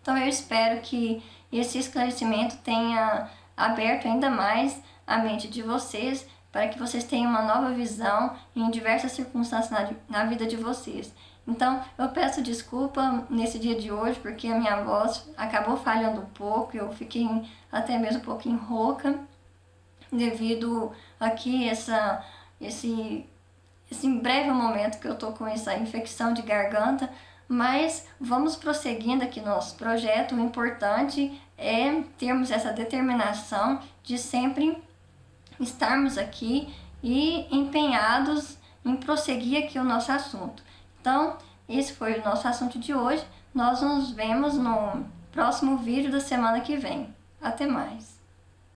Então eu espero que esse esclarecimento tenha aberto ainda mais a mente de vocês, para que vocês tenham uma nova visão em diversas circunstâncias na vida de vocês. Então eu peço desculpa nesse dia de hoje, porque a minha voz acabou falhando um pouco, eu fiquei até mesmo um pouquinho rouca, devido aqui esse breve momento que eu tô com essa infecção de garganta, mas vamos prosseguindo aqui no nosso projeto. O importante é termos essa determinação de sempre estarmos aqui e empenhados em prosseguir aqui o nosso assunto. Então, esse foi o nosso assunto de hoje. Nós nos vemos no próximo vídeo da semana que vem. Até mais!